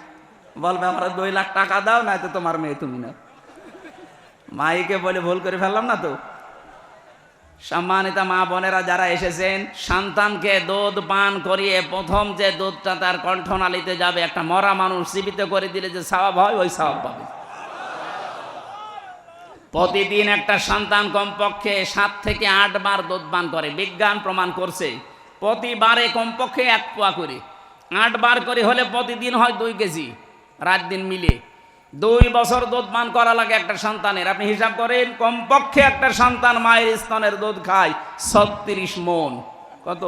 বলবে আমরা 2 লাখ টাকা দাও, না তো তোমার মেয়ে তুমি না। মাইকে বলে ভুল করে ফেললাম না তো? সম্মানিতা মা বোনেরা যারা এসেছেন, সন্তানকে দুধ পান করিয়ে প্রথম যে দুধটা তার কণ্ঠনালীতে যাবে, একটা মরা মানুষ জীবিত করে দিলে যে সওয়াব হয়, ওই সওয়াব পাবে। প্রতিদিন একটা সন্তান কমপক্ষে 7 থেকে 8 বার দুধ পান করে, বিজ্ঞান প্রমাণ করছে। প্রতিবারে কমপক্ষে 1 পোয়া করে, 8 বার করে হলে প্রতিদিন হয় 2 কেজি, রাত দিন মিলে 2 বছর দুধ পান করা লাগে একটা সন্তানের। আপনি হিসাব করেন, কমপক্ষে একটা সন্তান মায়ের স্তনের দুধ খায় 36 মণ। কত?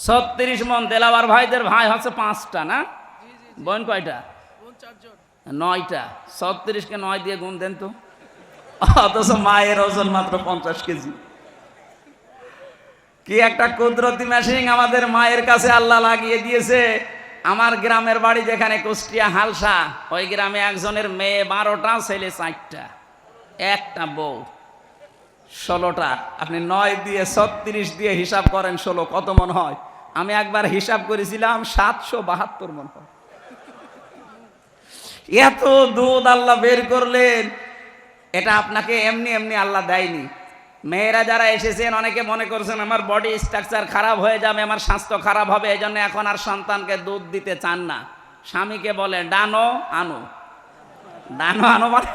36 মণ। দেলাওয়ার ভাইদের ভাই হচ্ছে 5টা না? বোন কয়টা? 9টা। 36কে 9 দিয়ে গুণ দেন তো। অথচ মায়ের ওজন মাত্র 50 কেজি। কি একটা কুদরতি মেশিন আমাদের মায়ের কাছে আল্লাহ লাগিয়ে দিয়েছে। আমার গ্রামের বাড়ি যেখানে কুষ্টিয়া হালসা, ওই গ্রামে একজনের মেয়ে 12টা, ছেলে 4টা, একটা বউ 16টা। আপনি 9 দিয়ে 36 দিয়ে হিসাব করেন 16 কত মন হয়? আমি একবার হিসাব করেছিলাম 772 মন হয়। এত দুধ আল্লাহ বের করলেন, এটা আপনাকে এমনি এমনি আল্লাহ দেয়নি। মেয়েরা যারা এসেছেন অনেকে মনে করছেন আমার বডি স্ট্রাকচার খারাপ হয়ে যাবে, আমার স্বাস্থ্য খারাপ হবে, এই জন্য এখন আর সন্তানকে দুধ দিতে চান না। স্বামীকে বলে ডানো আনো। ডানো আনো মানে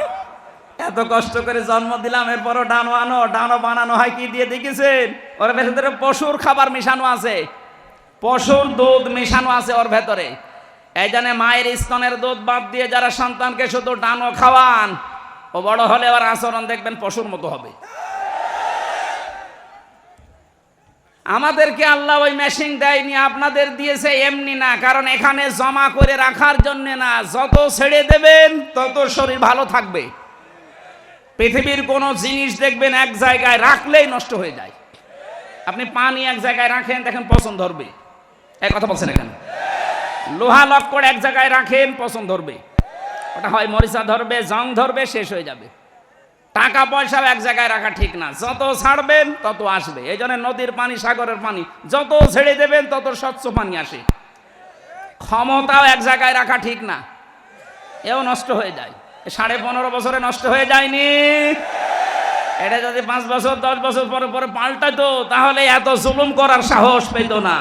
এত কষ্ট করে জন্ম দিলাম, এরপরও ডানো আনো। ডানো বানানো হয় কি দিয়ে দেখেছেন? ওর ভেতরে পশুর খাবার মেশানো আছে, পশুর দুধ মেশানো আছে ওর ভেতরে। এই জন্য মায়ের স্তনের দুধ বাদ দিয়ে যারা সন্তানকে শুধু ডানো খাওয়ান, ও বড় হলে ওর আচরণ দেখবেন পশুর মতো হবে। আমাদেরকে আল্লাহ ওই মেশিন দেয়নি, আপনাদের দিয়েছে এমনি না। কারণ এখানে জমা করে রাখার জন্য না, যত ছেড়ে দেবেন তত শরীর ভালো থাকবে। পৃথিবীর কোন জিনিস দেখবেন এক জায়গায় রাখলেই নষ্ট হয়ে যায়। আপনি পানি এক জায়গায় রাখেন, দেখেন পচন ধরবে। এই কথা বলছেন এখানে। লোহা লক্কড় এক জায়গায় রাখেন, পচন ধরবে। ওটা হয় মরিচা ধরবে, জং ধরবে, শেষ হয়ে যাবে। টাকা পয়সাও এক জায়গায় রাখা ঠিক না, যত ছাড়বেন তত আসবে। এই জন্য নদীর পানি, সাগরের পানি যত ছেড়ে দেবেন তত স্বচ্ছ পানি আসে। ক্ষমতাও এক জায়গায় রাখা ঠিক না, এও নষ্ট হয়ে যায়। 15.5 বছরে নষ্ট হয়ে যায়নি? এটা যদি 5 বছর 10 বছর পরে পরে পাল্টাতো তাহলে এত জুলুম করার সাহস পেত না।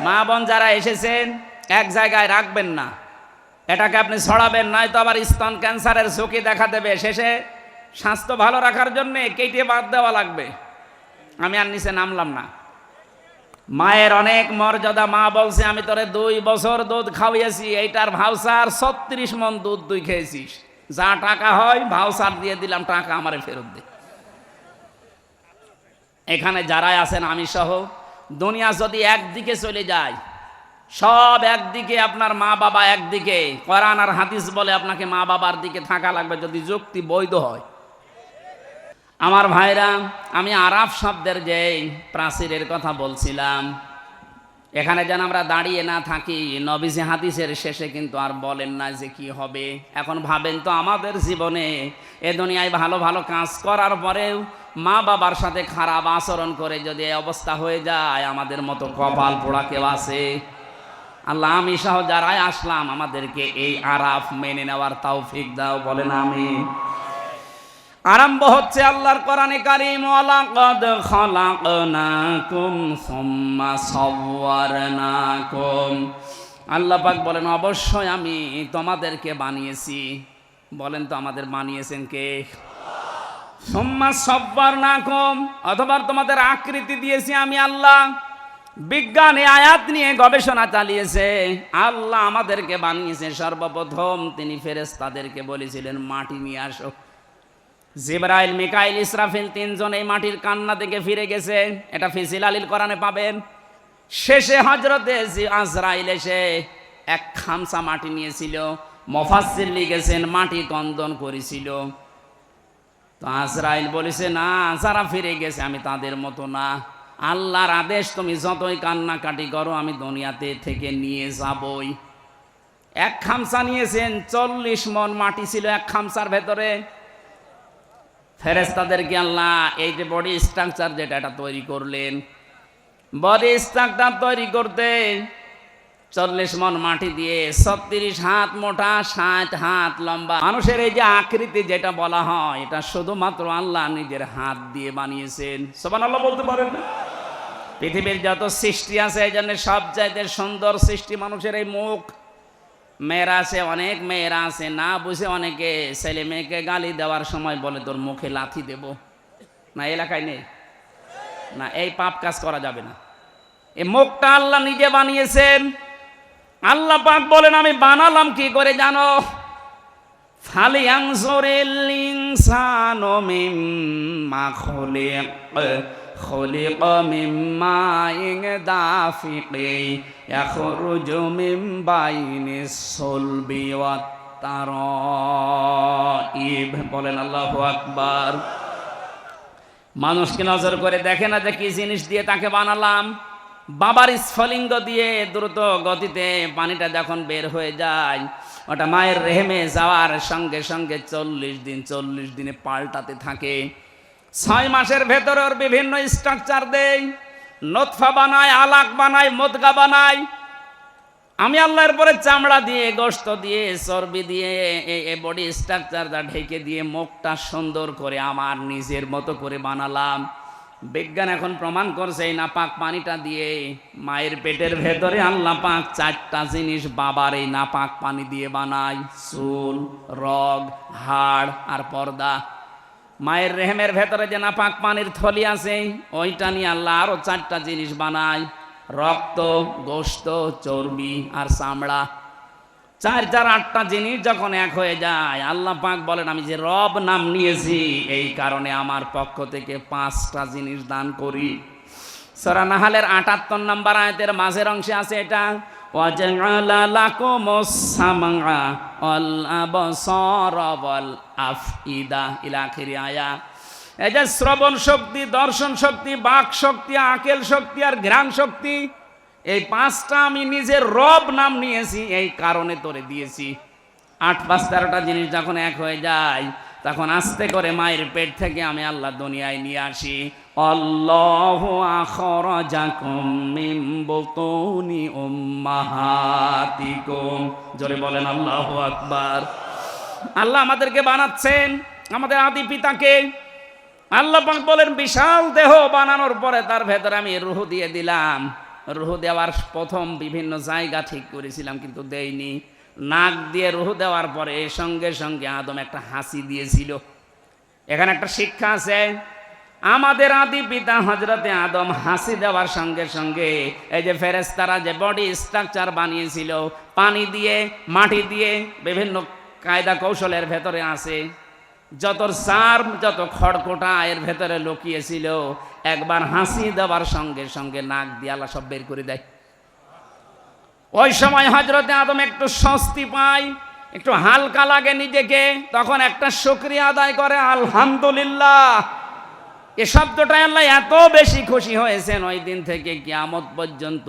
মা বোন যারা এসেছেন এক জায়গায় রাখবেন না, এটাকে আপনি ছড়াবেন, নয়তো আবার স্তন ক্যান্সারের ঝুঁকি দেখা দেবে। শেষে স্বাস্থ্য ভালো রাখার জন্য কেটে বাদ দেওয়া লাগবে। আমি আর নিচে নামলাম না। মায়ের অনেক মর্যাদা। মা বলছে আমি তোরে 2 বছর দুধ খাওয়াইছি, এইটার ভাউচার 36 মণ দুধ তুই খেয়েছিস, যা টাকা হয় ভাউচার দিয়ে দিলাম, টাকা আমারে ফেরত দে। এখানে যারাই আছেন আমি সহ, দুনিয়া যদি একদিকে চলে যায়, সব একদিকে, আপনার মা বাবা একদিকে, কোরআন আর হাদিস বলে আপনাকে মা বাবার দিকে থাকা লাগবে, যদি যুক্তি বৈধ হয়। আমার ভাইরা, আমি আরাফ শব্দের যে প্রাচীরের কথা বলছিলাম, এখানে যেন আমরা দাঁড়িয়ে না থাকি। নবীজি হাদিসের শেষে কিন্তু আর বলেন না যে কি হবে। এখন ভাবেন তো, আমাদের জীবনে এ দুনিয়ায় ভালো ভালো কাজ করার পরেও মা বাবার সাথে খারাপ আচরণ করে যদি এই অবস্থা হয়ে যায়, আমাদের মতো কপাল পোড়া কেউ আছে? আল্লাহ আমি সহ যারাই আসলাম আমাদেরকে এই আরাফ মেনে নেওয়ার তৌফিক দাও, বলেন আমিন। আরম্ভ হচ্ছে আল্লাহর কোরআনে কারীম, ওয়ালাকাদ খালাকনাকুম সুম্মা সাওয়ারনাকুম। আল্লাহ পাক বলেন অবশ্যই আমি তোমাদেরকে বানিয়েছি। বলেন তো আমাদের বানিয়েছেন কে? সুম্মা সাওয়ারনাকুম, অথবা তোমাদের আকৃতি দিয়েছি আমি আল্লাহ। বিজ্ঞান এই আয়াত নিয়ে গবেষণা চালিয়েছে। আল্লাহ আমাদেরকে বানিয়েছে, সর্বপ্রথম তিনি ফেরেশতাদেরকে বলেছিলেন মাটি নিয়ে আসো। জিবরাইল, মিকাইল, ইসরাফিল 3 জন এই মাটির কান্না থেকে ফিরে গেছে। এটা ফি জিলালিল কোরআনে পাবেন। শেষে হযরতে আজরাইল এসে এক খামসা মাটি নিয়েছিল। মুফাসসির লিখেছেন মাটি কন্দন করেছিল। তো আজরাইল বলেছে না, যারা ফিরে গেছে আমি তাদের মতো না। আল্লাহর আদেশ, তুমি যতই কান্নাকাটি করো আমি দুনিয়াতে থেকে নিয়ে যাবই। এক খামসা নিয়েছেন, 40 মণ মাটি ছিল এক খামসার ভেতরে। ফেরেশতাদেরকে আল্লাহ এই যে বডি স্ট্রাকচার যেটা এটা তৈরি করলেন, বডি স্ট্রাকচার তৈরি করতে 40 মণ মাটি দিয়ে 36 হাত মোটা, 60 হাত লম্বা মানুষের এই যে আকৃতি যেটা বলা হয়, এটা শুধুমাত্র আল্লাহ নিজের হাত দিয়ে বানিয়েছেন। সুবহানাল্লাহ বলতে পারেন না? পৃথিবীর যত সৃষ্টি আছে এই জন্য সবচাইতে সুন্দর সৃষ্টি মানুষের এই মুখ। মেয়েরা আছে, অনেক মেয়েরা আছে, না বুঝে অনেকে ছেলে মেয়েকে গালি দেওয়ার সময় বলে তোর মুখে লাথি দেব। না এলাকায় নেই? না, এই পাপ কাজ করা যাবে না। এই মুখটা আল্লাহ নিজে বানিয়েছেন। আল্লাহ পাক বলেন আমি বানালাম কি করে জানো? ফালিয়ানজুরিল ইনসানু মিম্মা খুলিক, খুলিক মিন মাইন দাফিকি ইয়াখরুজু মিন বাইনিস সুলবি ওয়াত তারাইব। বলেন আল্লাহু আকবার। মানুষকে নজর করে দেখে না যে কি জিনিস দিয়ে তাকে বানালাম। বাবার স্ফলিঙ্গ দিয়ে দ্রুত গতিতে পানিটা যখন বের হয়ে যায়, ওটা মায়ের রেহেমে যাওয়ার সঙ্গে সঙ্গে 40 দিনে পাল্টাতে থাকে। 6 মাসের ভেতরে ওর বিভিন্ন স্ট্রাকচার দেয়, নতফা বানায়, আলাক বানায়, মুদগা বানায়। আমি আল্লাহর পরে চামড়া দিয়ে, গোশত দিয়ে, চর্বি দিয়ে এই বডি স্ট্রাকচারটা ঢেকে দিয়ে মুখটা সুন্দর করে আমার নিজের মতো করে বানালাম। বিজ্ঞান এখন প্রমাণ করছে এই নাপাক পানিটা দিয়ে মায়ের পেটের ভেতরে আল্লাহ পাক 4টা জিনিস বাবার এই নাপাক পানি দিয়ে বানায়: চুল, রগ, হাড় আর পর্দা। মায়ের রেহেমের ভেতরে যে নাপাক পানির থলি আছে ওইটা নিয়ে আল্লাহ আরো 4টা জিনিস বানায়: রক্ত, গোশত, চর্বি আর চামড়া। 8টা জিনিস যখন এক হয়ে যায়, আল্লাহ পাক বলেন আমি যে রব নাম নিয়েছি এই কারণে আমার পক্ষ থেকে 5টা জিনিস দান করি। সূরা নাহলের 78 নম্বর আয়াতের মাঝের অংশে আছে এটা, ওয়াজআলা লাকুমুস সামআ ওয়াল আবসারা ওয়াল আফইদা ইলা আখিরি আয়া। এই যে শ্রবণ শক্তি, দর্শন শক্তি, বাক শক্তি, আকেল শক্তি আর ঘ্রাণ শক্তি, এই 5টা আমি নিজের রব নাম নিয়েছি এই কারণে তোরে দিয়েছি। 8, 5, 13টা জিনিস যখন এক হয়ে যায় তখন আস্তে করে মায়ের পেট থেকে আমি আল্লাহ দুনিয়ায় নিয়ে আসি। আল্লাহু আখরাজাকুম মিন বুতুনি উম্মাহাতিকুম। জোরে বলেন আল্লাহু আকবার। আল্লাহ আমাদেরকে বানাচ্ছেন, আমাদের আদি পিতাকে। আল্লাহ পাক বলেন বিশাল দেহ বানানোর পরে তার ভেতরে আমি রূহ দিয়ে দিলাম। রূহ দেওয়ার প্রথম বিভিন্ন জায়গা ঠিক করেছিলাম কিন্তু দেইনি। নাক দিয়ে রূহ দেওয়ার পরে সঙ্গে সঙ্গে আদম একটা হাসি দিয়েছিল। এখানে একটা শিক্ষা আছে, আমাদের আদি পিতা হযরতে আদম হাসি দেওয়ার সঙ্গে সঙ্গে এই যে ফেরেশতারা যে বডি স্ট্রাকচার বানিয়েছিল পানি দিয়ে, মাটি দিয়ে, বিভিন্ন কায়দা কৌশলের ভেতরে আছে, যত চার্ম, যত খড়কোটা এর ভেতরে লুকিয়েছিল, একবার হাসি দেওয়ার সঙ্গে সঙ্গে নাক দিয়ে আল্লাহ সব বের করে দেয়। ওই সময় হযরতে আদম একটু স্বস্তি পায়, একটু হালকা লাগে নিজেকে, তখন একটা শুকরিয়া আদায় করে আলহামদুলিল্লাহ। এ শব্দটাই আল্লাহ এত বেশি খুশি হয়েছেন ওই দিন থেকে কিয়ামত পর্যন্ত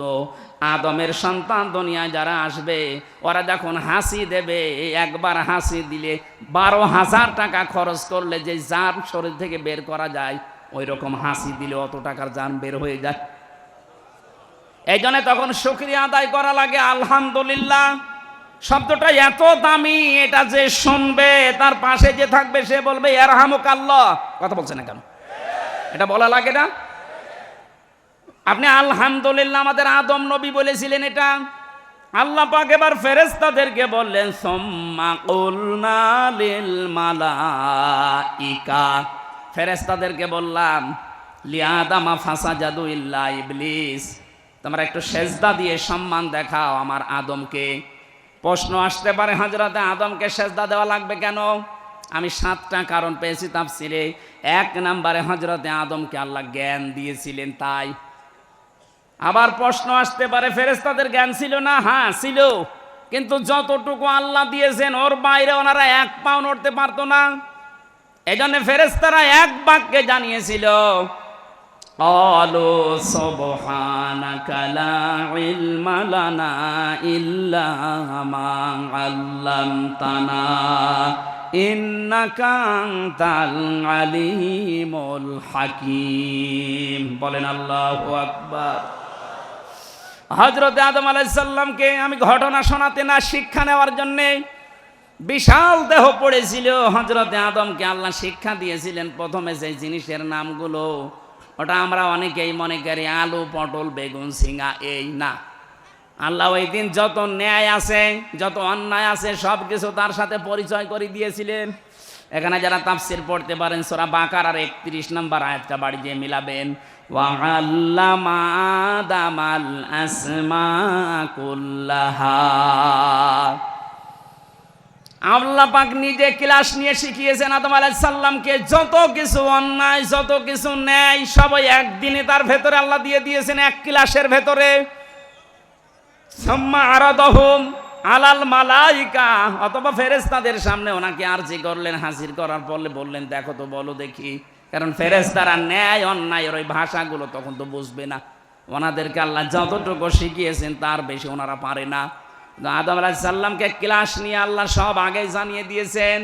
আদমের সন্তান দুনিয়ায় যারা আসবে ওরা যখন হাসি দেবে, একবার হাসি দিলে 12,000 টাকা খরচ করলে যে জান শরীর থেকে বের করা যায়, ওই রকম হাসি দিলে অত টাকার জান বের হয়ে যায়। এই জন্য তখন শুকরিয়া আদায় করা লাগে আলহামদুলিল্লাহ। শব্দটা এত দামি, এটা যে শুনবে তার পাশে যে থাকবে সে বলবে ইয়ারহামুকাল্লাহ। কথা বলছে না কেন? এটা বলা লাগে না? আপনি আলহামদুলিল্লাহ, আমাদের আদম নবী বলেছিলেন এটা। আল্লাহ পাক এবার ফেরেশতাদেরকে বললেন সুম্মা কুলনা লিল মালাইকা, ফেরেশতাদেরকে বললাম লিআদামা ফাসাজাদু ইল্লা ইবলিস, তোমরা একটু সেজদা দিয়ে সম্মান দেখাও আমার আদমকে। প্রশ্ন আসতে পারে হযরতে আদমকে সেজদা দেওয়া লাগবে কেন? আমি 7টা কারণ পেয়েছি তাফসিরে। 1 নম্বরে হযরতে আদমকে আল্লাহ জ্ঞান দিয়েছিলেন তাই। আবার প্রশ্ন আসতে পারে ফেরেশতাদের জ্ঞান ছিল না? হ্যাঁ ছিল, কিন্তু যতটুকু আল্লাহ দিয়েছেন ওর বাইরে ওনারা 1 পাও নড়তে পারতো না। এই জন্য ফেরেশতারা এক বাক্যে জানিয়েছিল ক্বালু সুবহানাকা লা ইলমা লানা ইল্লা মা আল্লামতানা ইন্নাকা আনতাল আলিমুল হাকীম। বলেন আল্লাহু আকবার। হযরত আদম আলাইহিস সালামকে আমি ঘটনা শোনাতে না, শিক্ষা নেওয়ার জন্য বিশাল দেহ পড়েছিল। হযরতে আদমকে আল্লাহ শিক্ষা দিয়েছিলেন প্রথমে যে জিনিসের নামগুলো, ওটা আমরা অনেকেই মনে করি আলু, পটল, বেগুন, ঝিঙা, এই না। আল্লাহ ওই দিন যত ন্যায় আছে, যত অন্যায় আছে, সব কিছু তার সাথে পরিচয় করে দিয়েছিলেন। এখানে যারা তাফসির পড়তে পারেন, সূরা বাকারার 31 নম্বর আয়াতটা বাড়ি দিয়ে মিলাবেন। ওয়া আল্লামা আদামাল আসমা কুল্লাহা। আল্লাহ পাক নিজে ক্লাস নিয়ে শিখিয়েছেন আদম আলাইহিস সালামকে যত কিছু অন্যায়, যত কিছু ন্যায়, সবই একদিনে তার ভেতরে আল্লাহ দিয়ে দিয়েছেন, এক ক্লাসের ভেতরে। সাম্মা আরাদাহুম আলাল মালাইকা, অথবা ফেরেশতাদের সামনে ওনাকে আরজি করলেন, হাজির করার পরে বললেন, দেখো তো, বলো দেখি। কারণ ফেরেশতারা ন্যায় অন্যায়ের ওই ভাষাগুলো তখন তো বুঝবে না। ওনাদেরকে আল্লাহ যতটুকু শিখিয়েছেন তার বেশি ওনারা পারে না। আদম আলাইহিস সালামকে ক্লাস নিয়ে আল্লাহ সব আগেই জানিয়ে দিয়েছেন।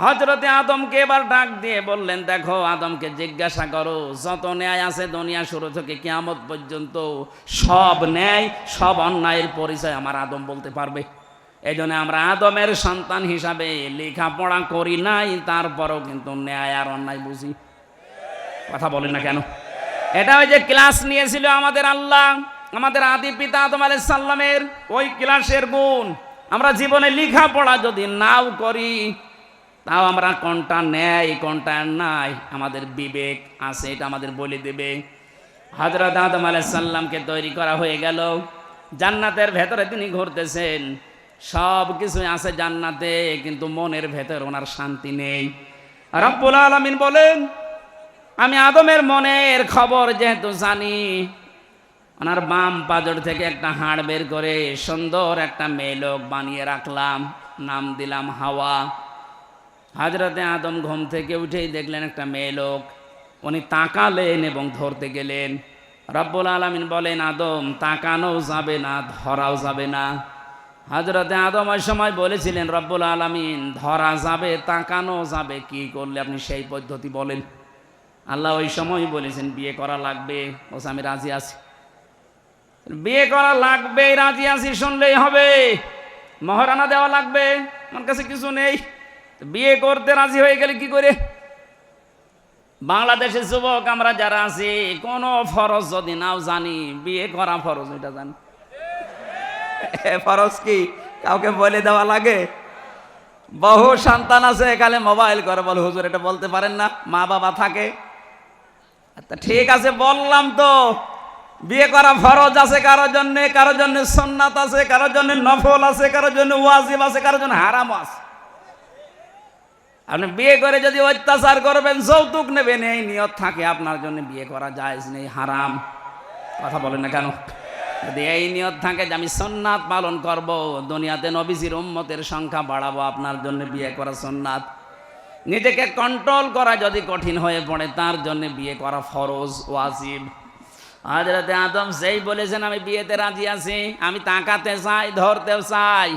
হযরতে আদমকে এবার ডাক দিয়ে বললেন, দেখো, আদমকে জিজ্ঞাসা করো, যত ন্যায় আছে দুনিয়া শুরু থেকে কিয়ামত পর্যন্ত, সব ন্যায় সব অন্যায়ের পরিচয় আমার আদম বলতে পারবে। এই জন্য আমরা আদমের সন্তান হিসাবে লেখাপড়া করি নাই, তারপরও কিন্তু ন্যায় আর অন্যায় বুঝি। কথা বলেন না কেন? এটা ওই যে ক্লাস নিয়েছিল আমাদের আল্লাহ, আমাদের আদি পিতা আদম আলাইহিস সালামের, ওই ক্লাসের গুণ। আমরা জীবনে লেখাপড়া যদি নাও করি, তাও আমরা কোনটা ন্যায় কোনটা নাই আমাদের বিবেক আছে, এটা আমাদের বলে দেবে। হযরত আদম আলাইহিস সালামকে তৈরি করা হয়ে গেল, জান্নাতের ভেতরে তিনি ঘুরতেছেন, সব কিছু আছে জান্নাতে, কিন্তু মনের ভেতর ওনার শান্তি নেই। রব্বুল আলামিন বলেন, আমি আদমের মনের খবর যেহেতু জানি, ওনার বাম পাজর থেকে একটা হাড় বের করে সুন্দর একটা মেয়ে লোক বানিয়ে রাখলাম, নাম দিলাম হাওয়া। হযরতে আদম ঘুম থেকে উঠেই দেখলেন একটা মেয়ে লোক, উনি তাকালেন এবং ধরতে গেলেন। রব্বুল আলামিন বলেন, আদম, তাকানো যাবে না, ধরাও যাবে না। হযরতে আদম ওই সময় বলেছিলেন, রব্বুল আলামিন, ধরা যাবে, তাকানো যাবে, কি করলে আপনি সেই পদ্ধতি বলেন। আল্লাহ ওই সময় বলেছেন, বিয়ে করা লাগবে। বলছে, আমি রাজি আছি। বিয়ে করা লাগবে, রাজি আছি শুনলেই হবে? মহারানা দেওয়া লাগবে? আমার কাছে কিছু নেই। বিয়ে করতে রাজি হয়ে গেলে কি করে? বাংলাদেশের যুবক আমরা যারা আছি, কোন ফরজ যদি নাও জানি, বিয়ে করা ফরজ এটা জানি। ফরজ কি কাউকে বলে দেওয়া লাগে? বহু সন্তান আছে, এখানে মোবাইল করে বলে, হুজুর এটা বলতে পারেন না, মা বাবা থাকে। আচ্ছা ঠিক আছে, বললাম তো, বিয়ে করা ফরজ আছে কারোর জন্য, কারোর জন্য সুন্নাত আছে, কারোর জন্য নফল আছে, কারোর জন্য ওয়াজিব আছে, কারোর জন্য হারাম আছে। আপনি বিয়ে করে যদি অত্যাচার করবেন, যৌতুক নেবেন, এই নিয়ত থাকে, আপনার জন্য বিয়ে করা জায়েজ নেই, হারাম। কথা বলেন না কেন? যদি এই নিয়ত থাকে যে আমি সুন্নাত পালন করব, দুনিয়াতে নবীজির উম্মতের সংখ্যা বাড়াবো, আপনার জন্য বিয়ে করা সুন্নাত। নিজেকে কন্ট্রোল করা যদি কঠিন হয়ে পড়ে, তার জন্য বিয়ে করা ফরজ, ওয়াজিব। হযরতে আদম যেই বলেছেন আমি বিয়েতে রাজি আছি, আমি তাকাতে চাই, ধরতেও চাই,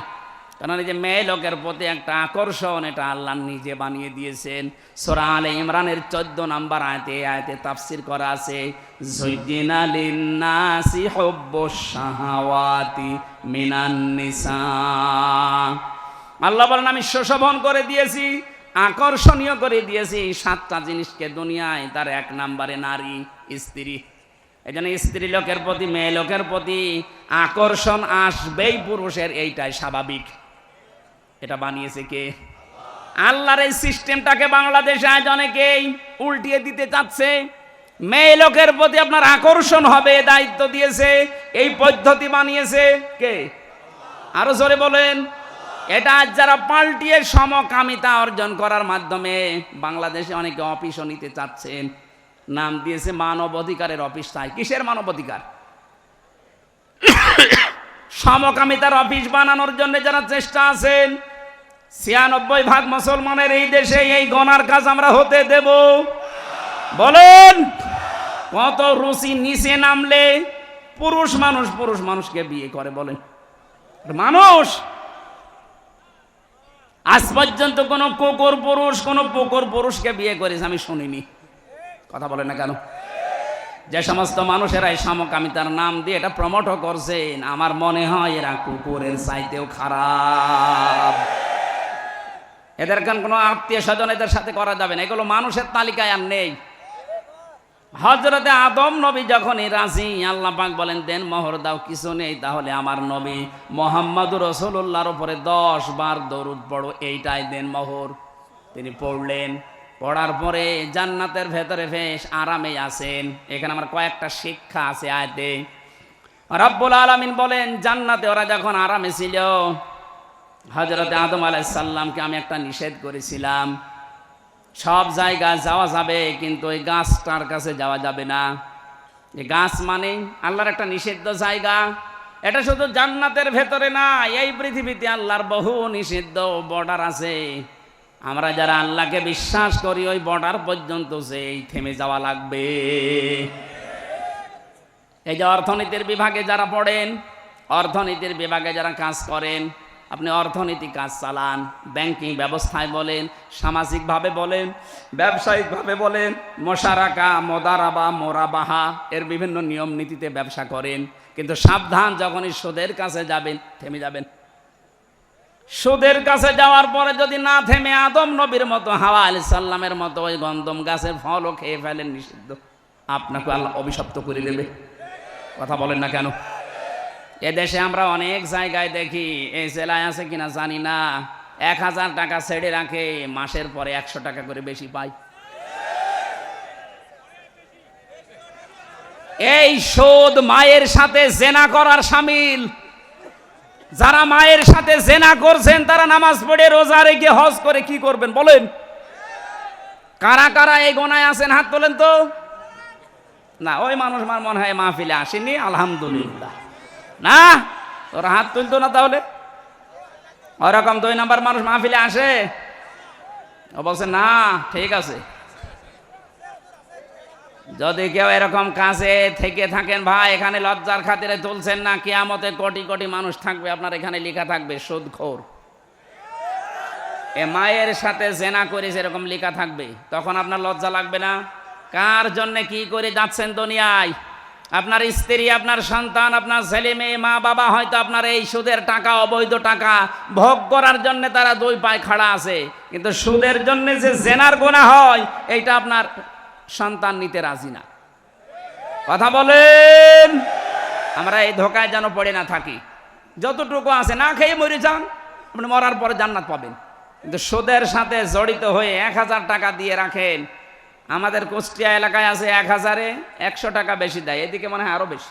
কারণ এই যে মেয়ে লোকের প্রতি একটা আকর্ষণ, এটা আল্লাহ নিজে বানিয়ে দিয়েছেন। সূরা আলে ইমরানের 14 নম্বর আয়াতে তাফসীর করা আছে, যুযিনা লিন-নাসি হুব্বুশ শাহাওয়াতি মিনান নিসা। আল্লাহ বলেন, আমি সুশোভন করে দিয়েছি, আকর্ষণীয় করে দিয়েছি 7টা জিনিসকে দুনিয়ায়, তার 1 নম্বরে নারী, স্ত্রী। এই জন্য স্ত্রী লোকের প্রতি, মেয়ে লোকের প্রতি আকর্ষণ আসবেই পুরুষের, এইটাই স্বাভাবিক। এটা বানিয়েছে কে? আল্লাহর এই সিস্টেমটাকে বাংলাদেশে আজ অনেকেই উল্টিয়ে দিতে চাচ্ছে। মেয়ে লোকের প্রতি আপনার আকর্ষণ হবে, দায়িত্ব দিয়েছে, এই পদ্ধতি বানিয়েছে কে? আরো জোরে বলেন। এটা আজ যারা পাল্টিয়ে সমকামিতা অর্জন করার মাধ্যমে বাংলাদেশে অনেকে অফিসও নিতে চাচ্ছেন, নাম দিয়েছে মানব অধিকারের অফিস। তাই কিসের মানব অধিকার? সমকামিতার অফিস বানানোর জন্য যারা চেষ্টা আছেন, 96% মুসলমানের এই দেশে এই গনার কাজ আমরা হতে দেব? বলেন। কত রুচি নিচে নামলে পুরুষ মানুষকে বিয়ে করে, বলেন। মানুষ আজ পর্যন্ত কোন কুকুর পুরুষকে বিয়ে করেছে আমি শুনিনি। কথা বলেন না কেন? যে সমস্ত মানুষেরা এই সমকামিতার নাম দিয়ে এটা প্রমোটও করছেন, আমার মনে হয় এরা কুকুরের চাইতেও খারাপ। এদের কোনো আত্মীয় স্বজন এদের সাথে করা যাবে না, এগুলো মানুষের তালিকায় আর নেই। হযরতে আদম নবী যখনই রাজি, আল্লাহ পাক বলেন দেন মোহর দাও, কিছু নেই তাহলে আমার নবী মুহাম্মদুর রাসূলুল্লাহর উপরে 10 বার দরুদ পড়ো, এইটাই দেন মোহর। তিনি পড়লেন, পড়ার পরে জান্নাতের ভেতরে বেশ আরামে আছেন। এখানে আমার কয়েকটা শিক্ষা আছে আয়াতে। রব্বুল আলামিন বলেন জান্নাতে ওরা যখন আরামে ছিল, হযরতে আদম আলাইহিস সালামকে আমি একটা নিষেধ করেছিলাম, সব জায়গায় যাওয়া যাবে কিন্তু ওই গাছটার কাছে যাওয়া যাবে না। এই গাছ মানে আল্লাহর একটা নিষিদ্ধ জায়গা। এটা শুধু জান্নাতের ভেতরে না, এই পৃথিবীতে আল্লাহর বহু নিষিদ্ধ বর্ডার আছে। আমরা যারা আল্লাহকে বিশ্বাস করি ওই বর্ডার পর্যন্ত সেই থেমে যাওয়া লাগবে। এই যে অর্থনীতির বিভাগে যারা পড়েন, অর্থনীতির বিভাগে যারা কাজ করেন, আপনি অর্থনীতি কাজ চালান, ব্যাংকিং ব্যবস্থায় বলেন, সামাজিকভাবে বলেন, ব্যবসায়িকভাবে বলেন, মোশারাকা, মোদারাবা, মোরাবাহা, এর বিভিন্ন নিয়ম নীতিতে ব্যবসা করেন, কিন্তু সাবধান, যখনই সুদের কাছে যাবেন থেমে যাবেন। সুদের কাছে যাওয়ার পরে যদি না থেমে আদম নবীর মতো, হাওয়া আলাইহিস সালামের মতো ওই গন্ধম গাছের ফলও খেয়ে ফেলেন, নিষিদ্ধ, আপনাকে আল্লাহ অভিশপ্ত করে দেবে। কথা বলেন না কেন? এদেশে আমরা অনেক জায়গায় দেখি, এই জেলায় আছে কিনা জানি না, 1000 টাকা ছেড়ে রাখে, মাসের পরে 100 টাকা করে বেশি পায়। এই সুদ মায়ের সাথে জেনা করার শামিল। যারা মায়ের সাথে জেনা করছেন তারা নামাজ পড়ে রোজা রেখে হজ করে কি করবেন বলেন? কারা কারা এই গোনায় আছেন হাত তোলেন তো। না, ওই মানুষ আমার মনে হয় মাহফিলে আসেনি, আলহামদুলিল্লাহ। না, তোরা হাত তুলতো না তাহলে? ওরকম 2 নাম্বার মানুষ মাহফিলে আসে? ও বলছে না, ঠিক আছে। যদি কেউ এরকম কাজে থেকে থাকেন, ভাই এখানে লজ্জার খাতিরে তুলছেন না, কিয়ামতে কোটি কোটি মানুষ থাকবে, আপনার এখানে লেখা থাকবে সুদখোর। এ মায়ের সাথে জেনা করেছে এরকম লেখা থাকবে, তখন আপনার লজ্জা লাগবে না? কার জন্য কি করে যাচ্ছেন দুনিয়ায়? আপনার স্ত্রী, আপনার সন্তান, আপনার ছেলে মেয়ে, মা বাবা হয়তো আপনার এই সুদের টাকা, অবৈধ টাকা ভোগ করার জন্য তারা 2 পায়ে খাড়া আছে, কিন্তু সুদের জন্য যে জেনার গুনাহ হয় এইটা আপনার সন্তান নিতে রাজি না। কথা বলেন। আমরা এই ধোকায় যেন পড়ে না থাকি। যতটুকু আছে না খেয়ে মরে যান, আপনি মরার পরে জান্নাত পাবেন, কিন্তু সুদের সাথে জড়িত হয়ে 1000 টাকা দিয়ে রাখেন। আমাদের কুষ্টিয়া এলাকায় আছে 1000-এ 100 টাকা বেশি দেয়, এদিকে মনে হয় আরো বেশি,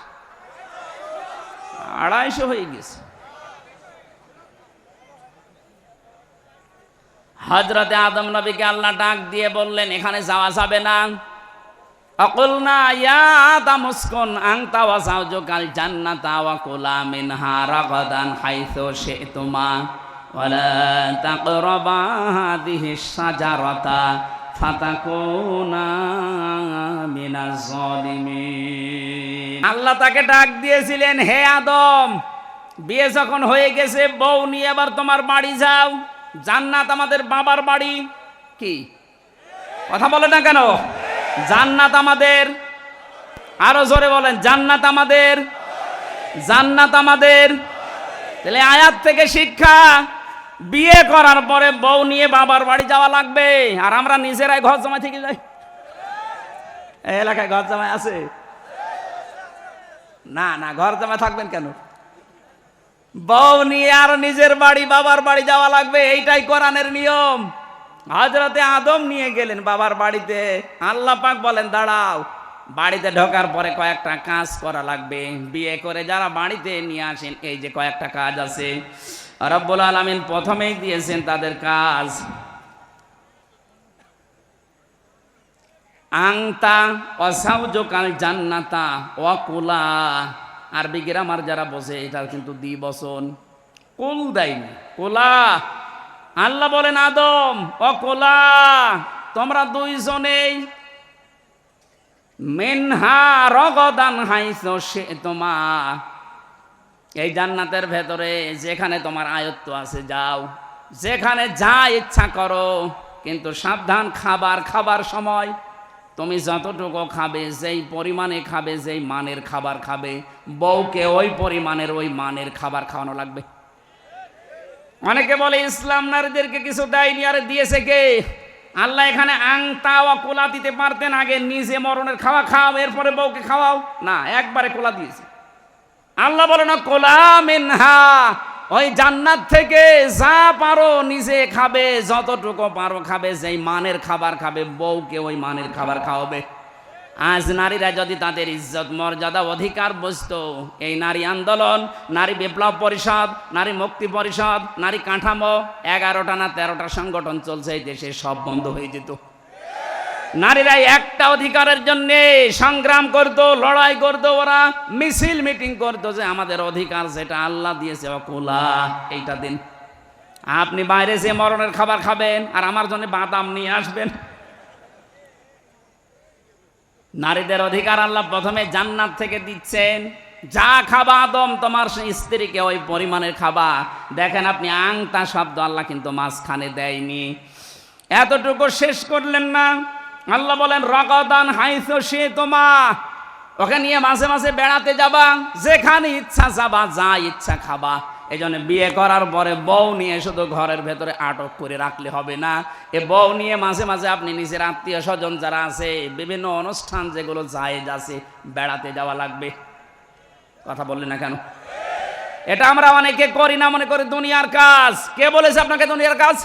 250 হয়ে গেছে। হযরতে আদম নবীকে আল্লাহ ডাক দিয়ে বললেন এখানে যাওয়া যাবে না। আকুলনা ইয়া আদম উসকুন আনতা ওয়া যাওজুকাল জান্নাতা ওয়া কুলা মিনহা রাগাদান হাইসু শি'তুমা ওয়া লা তাকরাবা হাযিহিশ শাজারাতা ফাতাকুনা মিনাজ জালিমিন। আল্লাহ তাকে ডাক দিয়েছিলেন, হে আদম, বিয়ে যখন হয়ে গেছে, বউ নিয়ে এবার তোমার বাড়ি যাও। জান্নাত আমাদের বাবার বাড়ি। কি কথা বলে না কেন? জান্নাত আমাদের, আরো জোরে বলেন, জান্নাত আমাদের, জান্নাত আমাদের। তাহলে আয়াত থেকে শিক্ষা, বিয়ে করার পরে বউ নিয়ে বাবার বাড়ি যাওয়া লাগবে, আর আমরা নিজেরাই ঘর জমায় থেকে যাই। এই এলাকায় ঘর জমায় আছে? না না, ঘর জমায় থাকবেন কেন? বউ নিয়ে আর নিজের বাড়ি, বাবার বাড়ি যাওয়া লাগবে, এইটাই কোরআনের নিয়ম। হযরতে আদম নিয়ে গেলেন বাবার বাড়িতে। আল্লাহ পাক বলেন দাঁড়াও, বাড়িতে ঢোকার পরে কয়েকটা কাজ করা লাগবে। বিয়ে করে যারা বাড়িতে নিয়ে আসেন, এই যে কয়েকটা কাজ আছে, রব্বুল আলামিন প্রথমেই দিয়েছেন তাদের কাজ। আংতা অসাউজকাল জান্নাতা ওয়াকুলা। আরবি গ্রামার যারা বোঝে এটা কিন্তু দ্বিবচন, কুল দেয়নি, কোলা। আল্লাহ বলেন আদম অকুলা, তোমরা 2 জনেই মিনহা রগদান হাইসু শি'তুমা, এই জান্নাতের ভেতরে যেখানে তোমার আয়ত্ত আছে যাও, যেখানে যা ইচ্ছা করো, কিন্তু সাবধান, খাবার সময় তুমি যতটুকু খাবে, যেই পরিমাণে খাবে, যেই মানের খাবার খাবে, বউকে ওই পরিমাণের, ওই মানের খাবার খাওয়ানো লাগবে। অনেকে বলে ইসলাম নারীদেরকে কিছু দেয়নি, আরে দিয়েছে কে? আল্লাহ এখানে আংতা ও কোলা দিতে পারতেন, আগে নিজে মরণের খাওয়া খাও, এরপরে বউকে খাওয়াও, না একবারে কোলা দিয়েছে। আল্লাহ বলে না কোলা মিনহা, ওই জান্নাত থেকে যা পারো নিজে খাবে, যতটুকু পারো খাবে, যেই মানের খাবার খাবে বউকে ওই মানের খাবার খাওয়াবে। আজ নারীরা যদি তাদের ইজ্জত মর্যাদা অধিকার বুঝতো, এই নারী আন্দোলন, নারী বিপ্লব পরিষদ, নারী মুক্তি পরিষদ, নারী কাঠামো, 11টা না 13টা সংগঠন চলছে এই দেশে, সব বন্ধ হয়ে যেত। নারীরা একটা অধিকারের জন্য সংগ্রাম করতো, লড়াই করতো, ওরা মিছিল মিটিং করতো যে আমাদের অধিকার যেটা আল্লাহ দিয়েছে অকুলা, এইটা দিন। আপনি বাইরে যে মরণের খাবার খাবেন আর আমার জন্য বাদাম নিয়ে আসবেন। নারীদের অধিকার আল্লাহ প্রথমে জান্নাত থেকে দিচ্ছেন, যা খাবা আদম তোমার স্ত্রীকে ওই পরিমাণের খাবা। দেখেন আপনি আংতা শব্দ আল্লাহ কিন্তু মাঝখানে দেয়নি। এতটুকু শেষ করলেন না, আল্লাহ বলেন রগদান হাইসু শিতুমা, ওকে নিয়ে মাঝে মাঝে বেড়াতে যাবা, যেখানে ইচ্ছা যাবা, যা ইচ্ছা খাবা। এই জন্য বিয়ে করার পরে বউ নিয়ে শুধু ঘরের ভেতরে আটক করে রাখলে হবে না, এ বউ নিয়ে মাঝে মাঝে আপনি নিজের আত্মীয় স্বজন যারা আছে, বিভিন্ন অনুষ্ঠান যেগুলো জায়েজ আছে, বেড়াতে যাওয়া লাগবে। কথা বললেন না কেন? এটা আমরা অনেকে করি না, মনে করি দুনিয়ার কাজ। কে বলেছে আপনাকে দুনিয়ার কাজ?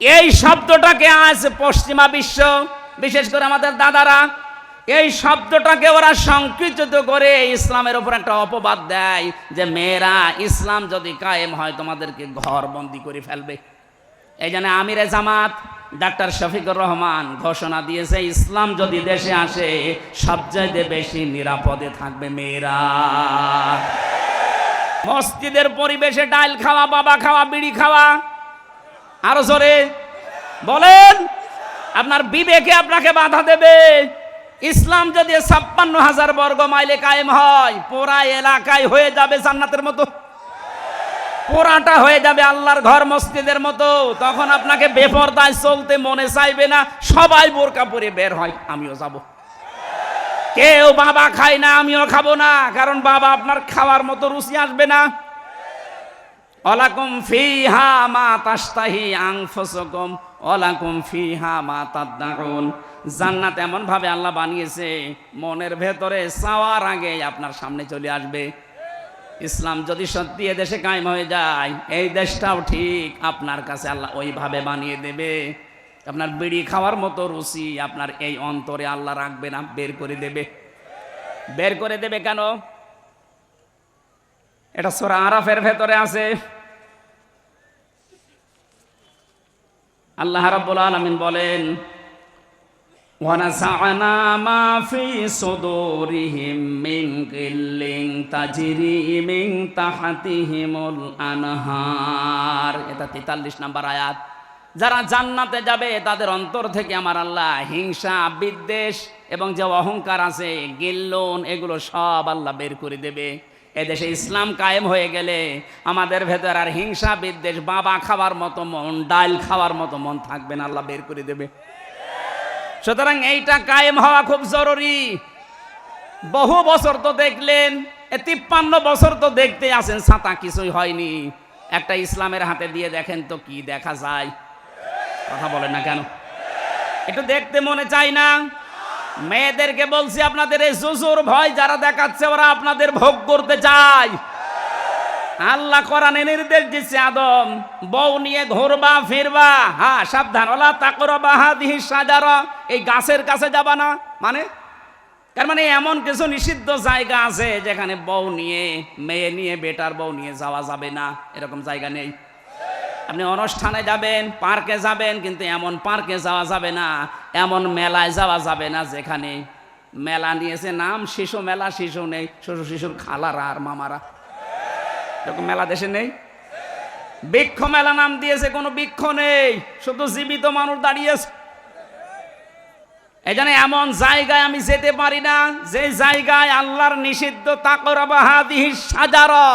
এই শব্দটাকে আজ পশ্চিমা বিশ্ব, বিশেষ করে আমাদের দাদারা, এই শব্দটাকে ওরা সংকুচিত করে ইসলামের উপর একটা অপবাদ দেয় যে মেয়েরা ইসলাম যদি কায়েম হয় তোমাদেরকে ঘর বন্দি করে ফেলবে। এই জন্য আমিরে জামাত ডাক্তার শফিকুর রহমান ঘোষণা দিয়েছে, ইসলাম যদি দেশে আসে সবচেয়ে বেশি নিরাপদে থাকবে মেয়েরা। মসজিদের পরিবেশে ডাল খাওয়া, বাবা খাওয়া, বিড়ি খাওয়া, আরো জোরে বলেন, আপনার বিবেকে আপনাকে বাধা দেবে। ইসলাম যদি 56,000 বর্গ মাইলে কায়েম হয়, পুরা এলাকায় হয়ে যাবে জান্নাতের মতো, পুরাটা হয়ে যাবে আল্লাহর ঘর মসজিদের মতো। তখন আপনাকে বেপরদায় চলতে মনে চাইবে না, সবাই বোরকা পরে বের হয়, আমিও যাব। কেউ বাবা খায় না, আমিও খাবো না, কারণ বাবা আপনার খাওয়ার মতো রুচি আসবে না। ওয়ালাকুম ফিহা মা তাশতাহি আনফুসুকুম ওয়ালাকুম ফিহা মা তাদউন। জান্নাত এমন ভাবে আল্লাহ বানিয়েছে, মনের ভেতরে চাওয়ার আগে আপনার সামনে চলে আসবে। ইসলাম যদি সত্যি এ দেশে কায়েম হয়ে যায়, এই দেশটাও ঠিক আপনার কাছে আল্লাহ ওইভাবে বানিয়ে দেবে। আপনার বিড়ি খাওয়ার মতো রুচি আপনার এই অন্তরে আল্লাহ রাখবে না, বের করে দেবে। বের করে দেবে কেন? এটা সূরা আরাফের ভেতরে আছে। আল্লাহ রাব্বুল আলামিন বলেন, ওয়ানাযা'না মা ফি সুদুরিহিম মিন গিল্লিন তাজরি মিন তাহতিহিমুল আনহার। এটা 43 নম্বর আয়াত। যারা জান্নাতে যাবে তাদের অন্তর থেকে আমার আল্লাহ হিংসা, বিদ্বেষ এবং যে অহংকার আছে, গিল্লন, এগুলো সব আল্লাহ বের করে দেবে। এদেশে ইসলাম কায়েম হয়ে গেলে আমাদের ভেতর আর হিংসা, বিদ্বেষ, বাবা খাওয়ার মতো মন, ডাল খাওয়ার মতো মন থাকবে না, আল্লাহ বের করে দেবে। সুতরাং এইটা কায়েম হওয়া খুব জরুরি। বহু বছর তো দেখলেন, 53 বছর তো দেখতে আছেন, ছাতা কিছুই হয়নি। একটা ইসলামের হাতে দিয়ে দেখেন তো কি দেখা যায়? কথা বলেন না কেন? একটু দেখতে মনে চায় না? মেয়েদেরকে বলছি, আপনাদের এই জুজুর ভয় যারা দেখাচ্ছে, ওরা আপনাদের ভোগ করতে চায়। আল্লাহ কোরআনে নির্দেশ দিচ্ছে, আদম বউ নিয়ে ঘুরবা ফিরবা, হ্যাঁ সাবধান, ওলা তাকরাবা হাদিহি শাজারা, এই গাছের কাছে যাবা না। মানে তার মানে এমন কিছু নিষিদ্ধ জায়গা আছে যেখানে বউ নিয়ে, মেয়ে নিয়ে, বেটার বউ নিয়ে যাওয়া যাবে না, এরকম জায়গা নেই। আপনি অনুষ্ঠানে যাবেন, পার্কে যাবেন, কিন্তু এমন পার্কে যাওয়া যাবে না, এমন মেলায় যাওয়া যাবে না যেখানে মেলা নিয়েছে নাম শিশু মেলা, শিশু নেই, শিশুর খালারা আর মামারা, এরকম মেলা দেশে নেই। বৃক্ষ মেলা নাম দিয়েছে, কোনো বৃক্ষ নেই, শুধু জীবিত মানুষ দাঁড়িয়েছে। এই জন্য এমন জায়গায় আমি যেতে পারি না যে জায়গায় আল্লাহর নিষিদ্ধ তাকরাবা হাদিহি শাজারা।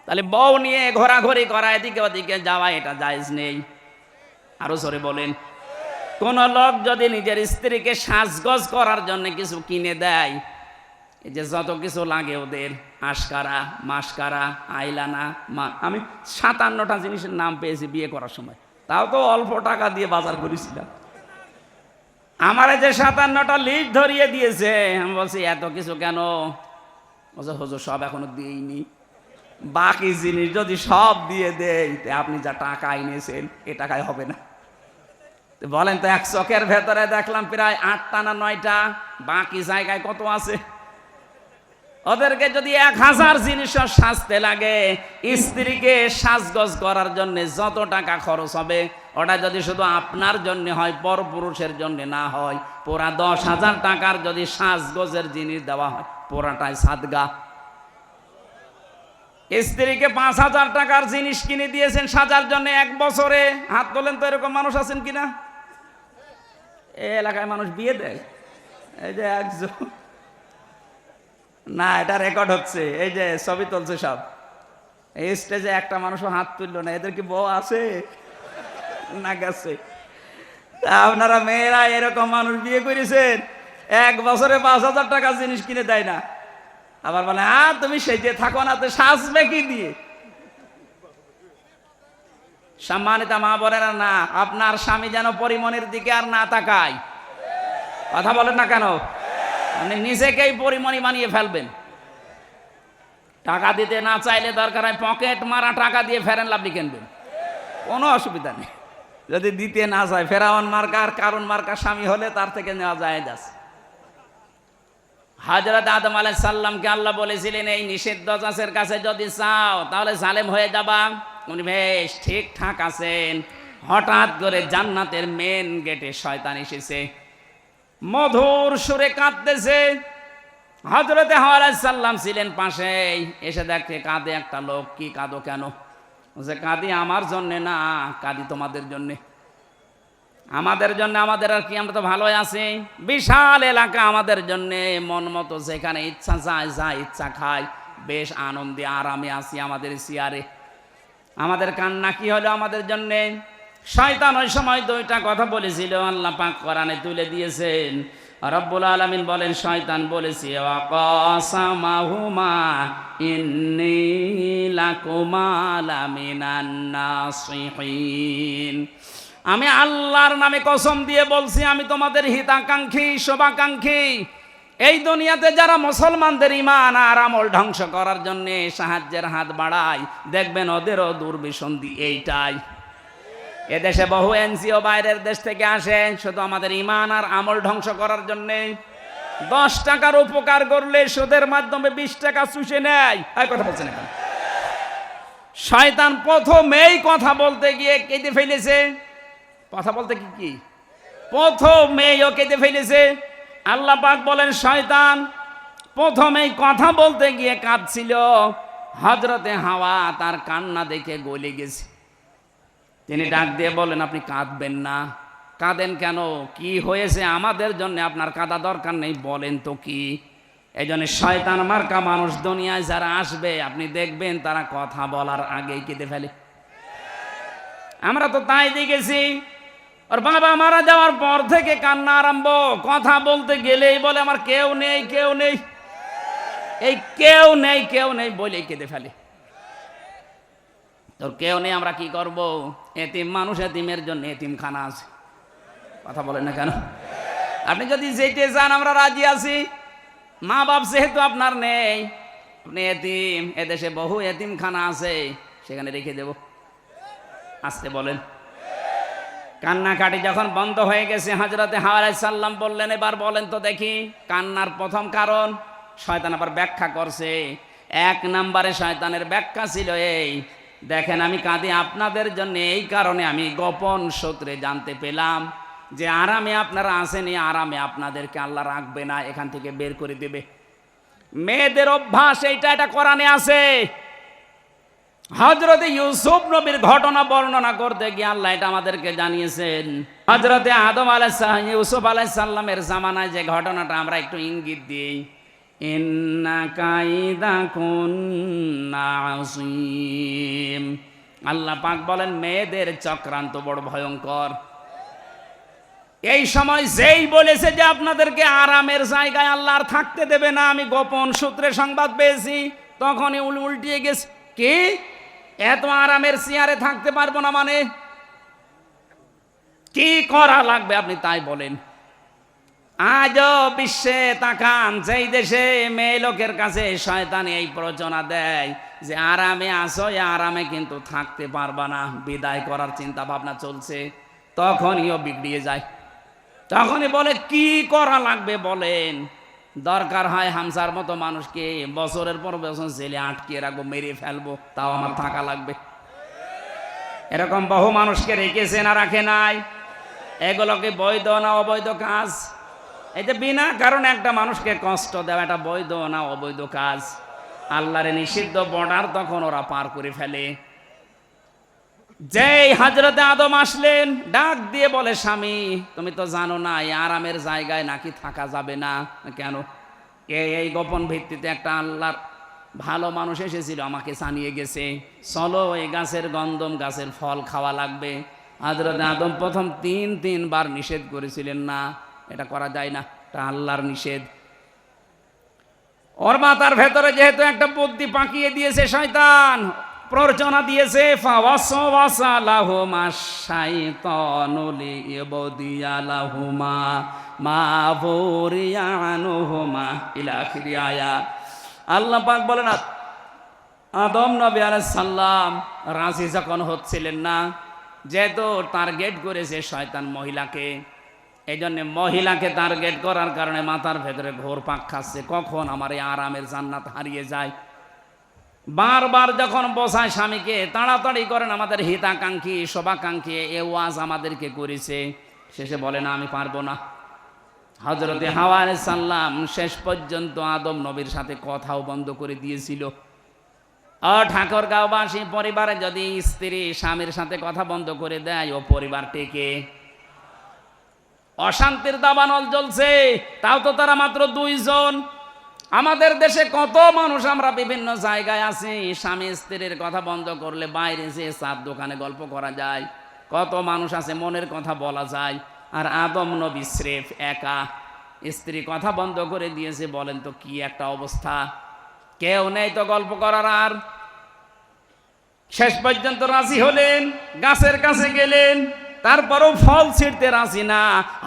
তাহলে বউ নিয়ে ঘোরাঘুরি করা, এদিকে ওদিকে যাওয়া, এটা জায়েজ নেই। আরো জোরে বলেন। কোন লোক যদি নিজের স্ত্রীকে সাজগোজ করার জন্য কিছু কিনে দেয়, এই যে যত কিছু লাগে ওদের, আশকারা, মাসকারা, আইলানা, আমি 57টা জিনিসের নাম পেয়েছি বিয়ে করার সময়, তাও তো অল্প টাকা দিয়ে বাজার করেছিলাম। আমারে যে 57টা লিস্ট ধরিয়ে দিয়েছে, আমি বলছি এত কিছু কেন? বলছে হুজুর সব এখনো দিইনি, বাকি জিনিস যদি সব দিয়ে দেই আপনি যা টাকা এনেছেন এ টাকায় হবে না। বলেন তো, এক চকের ভেতরে দেখলাম প্রায় 8টা না 9টা, বাকি জায়গায় কত আছে? ওদেরকে যদি 1000 জিনিস সাজতে লাগে, স্ত্রীকে সাজগোজ করার জন্য যত টাকা খরচ হবে, ওটা যদি শুধু আপনার জন্য হয়, পরপুরুষের জন্য না হয়, পুরা 10,000 টাকার যদি সাজগোজের জিনিস দেওয়া হয়, পুরাটাই সাদগা। স্ত্রীকে 5,000 টাকার জিনিস কিনে দিয়েছেন সাজার জন্য 1 বছরে, হাত তোলেন তো এরকম মানুষ আছেন কিনা? এই এলাকায় মানুষ বিয়ে দেয়? এই যে একজন, না এটা রেকর্ড হচ্ছে, এই যে ছবি তুলছে সব, এই স্টেজে একটা মানুষও হাত তুললো না। এদের কি বউ আছে না গেছে? আপনারা মেয়েরা এরকম মানুষ বিয়ে করেছেন, 1 বছরে 5,000 টাকার জিনিস কিনে দেয় না, আবার বলে হ্যাঁ তুমি সেজে থাকো না, তো সাজবে কি দিয়ে? সম্মানিত মা বোনেরা, না আপনার স্বামী যেন পরিমণির দিকে আর না তাকায়। কথা বলেন না কেন? আপনি নিজেকেই পরিমণি বানিয়ে ফেলবেন। টাকা দিতে না চাইলে দরকার হয় পকেট মারা টাকা দিয়ে ফেরেন লাভলি কিনবেন, কোনো অসুবিধা নেই। যদি দিতে না চায়, ফেরাউন মার্কা আর কারণ মার্কা স্বামী হলে তার থেকে নেওয়া যায় যাচ্ছে। হযরত আদম আলাইহিস সালামকে আল্লাহ বলেছিলেন এই নিষিদ্ধ গাছের কাছে যদি চাও তাহলে জালেম হয়ে যাবা। উনি বেশ ঠিকঠাক আছেন, হঠাৎ করে জান্নাতের মেন গেটে শয়তান এসেছে, মধুর সুরে কাঁদতেছে। হযরত হাওয়া আলাইহিস সালাম ছিলেন পাশেই, এসে দেখে কাঁদে একটা লোক। কি কাঁদো কেন? বলছে কাঁদি আমার জন্যে না, কাঁদি তোমাদের জন্যে। আমাদের জন্য? আমাদের আর কি, আমরা তো ভালোই আছি, বিশাল এলাকা আমাদের জন্য, মন মতো যেখানে ইচ্ছা যায় যা ইচ্ছা খাই, বেশ আনন্দে আরামে আছি আমাদের চেয়ারে। আমাদের কান্না কি হলো আমাদের জন্য? শয়তান ওই সময় 2টা কথা বলেছিল, আল্লাহ পাক কোরআনে তুলে দিয়েছেন। রব্বুল আলামিন বলেন, শয়তান বলেছে ওয়াকাসামাহুমা ইন্নী লাকুমা লামিনান নাসিহিন। আমি আল্লাহর নামে কসম দিয়ে বলছি, আমি তোমাদের হিতাকাঙ্ক্ষী, শুভাকাঙ্ক্ষী। এই দুনিয়াতে যারা মুসলমানদের ঈমান আর আমল ধ্বংস করার জন্য সাহায্যের হাত বাড়ায়, দেখবেন ওদেরও দুর্বিসন্ধি এইটাই। এদেশে বহু এনজিও বাইরের দেশ থেকে আসে শুধু আমাদের ঈমান আর আমল ধ্বংস করার জন্যে। 10 টাকার উপকার করলে সুদের মাধ্যমে 20 টাকা চুষে নেয়। এই কথা বলছেন এখন। শয়তান প্রথমেই কথা বলতে গিয়ে কেঁদে ফেলেছে। কথা বলতে কি প্রথমেই ও কেঁদে ফেলেছে। আল্লাহ পাক বলেন, শয়তান প্রথমেই কথা বলতে গিয়ে কাঁদছিল। হযরতে হাওয়া তার কান্না দেখে গলে গেছে। তিনি ডাক দিয়ে বলেন, আপনি কাঁদবেন না। কাঁদেন কেন? কি হয়েছে? আমাদের জন্য আপনার কাঁদা দরকার নেই, বলেন তো কি? এই জন্য শয়তান মার্কা মানুষ দুনিয়ায় যারা আসবে, আপনি দেখবেন তারা কথা বলার আগেই কেঁদে ফেলে। আমরা তো তাই দেখেছি। ওর বাবা মারা যাওয়ার পর থেকে কান্না আরম্ভ। কথা বলতে গেলেই বলে আমার কেউ নেই, কেউ নেই, এই কেউ নেই কেউ নেই বলেই কেঁদে ফেলে। তোর কেউ নেই, আমরা কি করব? এতিম মানুষ, এতিমের জন্য এতিমখানা আছে। কথা বলেন না কেন? আপনি যদি যেতে চান আমরা রাজি আছি। মা বাপ যেহেতু আপনার নেই, আপনি এতিম, এদেশে বহু এতিমখানা আছে, সেখানে রেখে দেব। আসতে বলেন। কান্নাকাটি যখন বন্ধ হয়ে গেছে, হযরতে হাওয়া আলাইহিস সালাম বললেন, এবার বলেন তো দেখি কান্নার প্রথম কারণ। শয়তান আবার ব্যাখ্যা করছে। 1 নম্বরে শয়তানের ব্যাখ্যা ছিল এই, দেখেন আমি কাঁদি আপনাদের জন্য এই কারণে, আমি গোপন সূত্রে জানতে পেলাম যে আরামে আপনারা আসেনি, আরামে আপনাদেরকে আল্লাহ রাখবে না, এখান থেকে বের করে দেবে। মেয়েদের অভ্যাস এইটা, এটা কোরআনে আছে। হযরতে ইউসুফ নবীর ঘটনা বর্ণনা করতে গিয়ে আল্লাহ এটা আমাদেরকে জানিয়েছেন। হযরতে আদম আলাইহিস সালাম, ইউসুফ আলাইহিস সালামের জামানায় যে ঘটনাটা, আমরা একটু ইঙ্গিত দিই। ইন্না কাইদাকুন্না আযীম। আল্লাহ পাক বলেন মেয়েদের চক্রান্ত বড় ভয়ঙ্কর। এই সময় যেই বলেছে যে আপনাদেরকে আরামের জায়গায় আল্লাহ আর থাকতে দেবে না, আমি গোপন সূত্রে সংবাদ পেয়েছি, তখনই উল্টিয়ে গেছে। কি? এত আরামের চেয়ারে থাকতে পারবো না মানে? কি করা লাগবে আপনি তাই বলেন। আজও বিশ্বে তাকান, যেই দেশে মেয়ে লোকের কাছে শয়তান এই প্ররোচনা দেয় যে আরামে আসো, আরামে কিন্তু থাকতে পারবা না, বিদায় করার চিন্তা ভাবনা চলছে, তখনইও বিগড়িয়ে যায়। তখনই বলে কি করা লাগবে বলেন। দরকার হয় হামসার মতো মানুষকে বছরের পর বছর জেলে আটকিয়ে রাখবো, মেরে ফেলবো, তাও আমার থাকা লাগবে। এরকম বহু মানুষকে রেখেছে না রাখে নাই? এগুলোকে বৈধ না অবৈধ কাজ? এই যে বিনা কারণে একটা মানুষকে কষ্ট দেওয়া, এটা বৈধ না অবৈধ কাজ? আল্লাহর নিষিদ্ধ বর্ডার তখন ওরা পার করে ফেলে। যেই হযরতে আদম আসলেন, ডাক দিয়ে বলে স্বামী তুমি তো জানো না এই আরামের জায়গায় নাকি থাকা যাবে না। কেন? এই গোপন ভিত্তিতে একটা আল্লাহর ভালো মানুষ এসেছিল, আমাকে জানিয়ে গেছে চলো এই গাছের গন্ধম গাছের ফল খাওয়া লাগবে। হযরতে আদম প্রথম তিনবার নিষেধ করেছিলেন, না এটা করা যায় না, এটা আল্লাহর নিষেধ। ওর মাথার ভেতরে যেহেতু একটা বুদ্ধি পাকিয়ে দিয়েছে শয়তান, প্ররোচনা দিয়েছে, ফাওয়াসওয়াসা লাহুমা শাইতানু লিইবদিয়া লাহুমা মা বুরিয়া আনহুমা ইলা আখিরি আয়াত। আল্লাহ পাক বলেন আদম নবী আলাইহিস সালাম রাজি যখন হচ্ছিলেন না, যেহেতু টার্গেট করেছে শয়তান মহিলাকে, এই জন্য মহিলাকে টার্গেট করার কারণে মাথার ভেতরে ঘোর পাক খাচ্ছে, কখন আমার এই আরামের জান্নাত হারিয়ে যায়। বারবার যখন বসায় স্বামীকে, তাড়াতাড়ি করেন আমাদের হিতাকাঙ্ক্ষী শোভাকাঙ্ক্ষী এ ওয়াজ আমাদেরকে করেছে, শেষে বলে না আমি পারবো না। হযরতে হাওয়া আলাইহিস সালাম শেষ পর্যন্ত আদম নবীর সাথে কথাও বন্ধ করে দিয়েছিল। ঠাকুরগাঁওবাসী পরিবারে যদি স্ত্রী স্বামীর সাথে কথা বন্ধ করে দেয়, ও পরিবার টেকে? অশান্তির দাবানল জ্বলছে, তাও তো তারা মাত্র 2 জন। আমাদের দেশে কত মানুষ আমরা বিভিন্ন জায়গায় আছি, স্বামী স্ত্রীর কথা বন্ধ করলে বাইরে যে চার দোকানে গল্প করা যায়, কত মানুষ আছে মনের কথা বলা যায়। আর আদম নবী স্রেফ একা, স্ত্রী কথা বন্ধ করে দিয়েছে, বলেন তো কি একটা অবস্থা। কেউ নেই তো গল্প করার। আর শেষ পর্যন্ত রাজি হলেন, গাছের কাছে গেলেন, তারপরও ফল ছিঁড়তে রাজি না।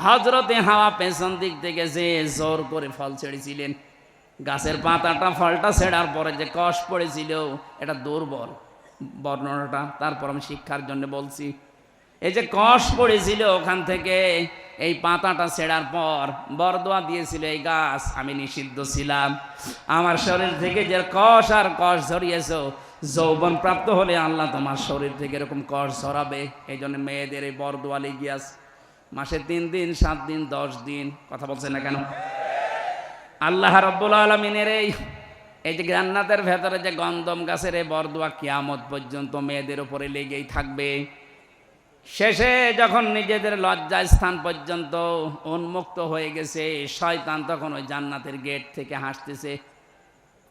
হযরতে হাওয়া পেছন দিক থেকে যে জোর করে ফল ছেড়েছিলেন, গাছের পাতাটা ফলটা ছেড়ার পরে যে কষ পড়েছিল, এটা দুর্বল বর্ণনাটা, তারপর আমি শিক্ষার জন্য বলছি। এই যে কষ পড়েছিল ওখান থেকে এই পাতাটা ছেড়ার পর বরদোয়া দিয়েছিল এই গাছ, আমি নিষিদ্ধ ছিলাম, আমার শরীর থেকে যে কষ আর কষ ঝরিয়েছ, যৌবন প্রাপ্ত হলে আল্লাহ তোমার শরীর থেকে এরকম কষ ঝরাবে। এই জন্য মেয়েদের এই বরদোয়া লেগিয়াস, মাসে 3 দিন 7 দিন 10 দিন, কথা বলছে না কেন? আল্লাহ রাব্বুল আলামিনের এই যে জান্নাতের ভেতরে যে গন্ধম গাছের এই বরদোয়া কিয়ামত পর্যন্ত মেয়েদের উপরে লেগেই থাকবে। শেষে যখন নিজেদের লজ্জার স্থান পর্যন্ত উন্মুক্ত হয়ে গেছে, শয়তান তখন ওই জান্নাতের গেট থেকে হাসতেছে।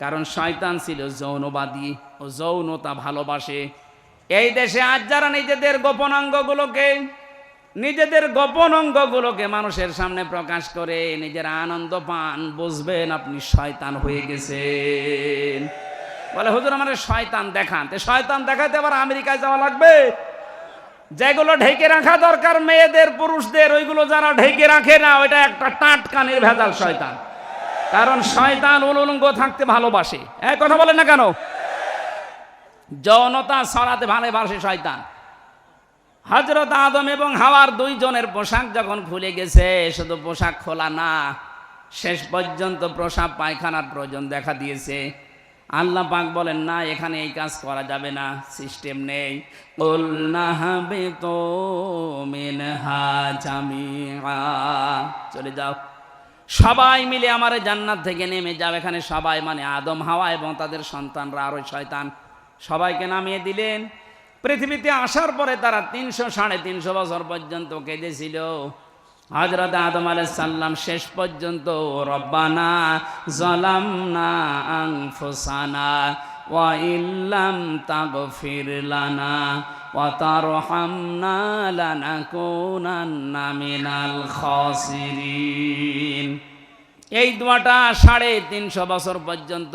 কারণ শয়তান ছিল যৌনবাদী, ও যৌনতা ভালোবাসে। এই দেশে আজ যারা নিজেদের গোপন অঙ্গগুলোকে মানুষের সামনে প্রকাশ করে নিজের আনন্দ পান, বুঝবেন আপনি শয়তান হয়ে গেছেন। বলে হুজুর আমাদের শয়তান দেখান। শয়তান দেখাতে আবার আমেরিকায় যাওয়া লাগবে? যেগুলো ঢেকে রাখা দরকার মেয়েদের পুরুষদের, ওইগুলো যারা ঢেকে রাখে না, ওইটা একটা টাটকানির ভেজাল শয়তান। কারণ শয়তান উলঙ্গ থাকতে ভালোবাসে। এক কথা বলেন না কেন? যৌনতা ছড়াতে ভালোবাসে শয়তান। হযরত আদম এবং হাওয়ার 2 জনের পোশাক যখন খুলে গেছে, শুধু পোশাক খোলা না, শেষ পর্যন্ত প্রসাব পায়খানার প্রয়োজন দেখা দিয়েছে। আল্লাহ পাক বলেন না, এখানে এই কাজ করা যাবে না, সিস্টেম নেই। কুলনা হাবিতু মিনহা জামিআ, চলে যাও সবাই মিলে আমার জান্নাত থেকে নেমে যাও। এখানে সবাই মানে আদম হাওয়া এবং তাদের সন্তানরা আর ওই শয়তান, সবাইকে নামিয়ে দিলেন। পৃথিবীতে আসার পরে তারা 300-350 বছর পর্যন্ত কেঁদেছিল। হযরত আদম আলাইহিস সালাম শেষ পর্যন্ত রব্বানা যালামনা আনফুসানা ওয়া ইল্লাম তাগফির লানা ওয়া তারহামনা লানাকুনান্না মিনাল খাসিরিন। এই দোয়াটা 350 বছর পর্যন্ত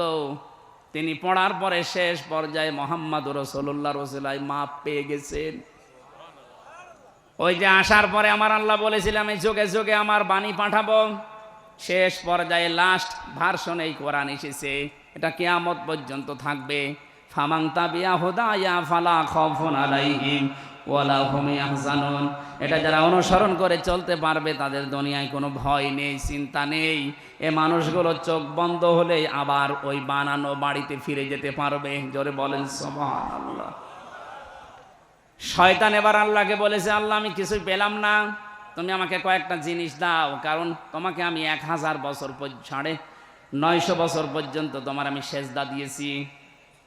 তিনি পড়ার পরে শেষ পর্যায়ে মুহাম্মদ রাসূলুল্লাহ রাসূলাই মাপ পেয়ে গেছেন। ওই যে আসার পরে আমার আল্লাহ বলেছিলাম এই যুগে যুগে আমার বাণী পাঠাবো, শেষ পর্যায়ে লাস্ট ভার্সন এই কোরআন এসেছে, এটা কিয়ামত পর্যন্ত থাকবে। ফামান তাবিয়া হুদায়া ফালা খাউফুন আলাইহিম ওয়ালা হুম ইয়াহজানুন, এটা যারা অনুসরণ করে চলতে পারবে তাদের দুনিয়ায় কোনো ভয় নেই, চিন্তা নেই। এ মানুষগুলো চোখ বন্ধ হলেই আবার ওই বানানো বাড়িতে ফিরে যেতে পারবে। জোরে বলেন সুবহানাল্লাহ। শয়তান এবার আল্লাহকে বলেছে, আল্লাহ আমি কিছুই পেলাম না, তুমি আমাকে কয়েকটা জিনিস দাও, কারণ তোমাকে আমি 1000 বছর 950 বছর পর্যন্ত তোমার আমি সেজদা দিয়েছি,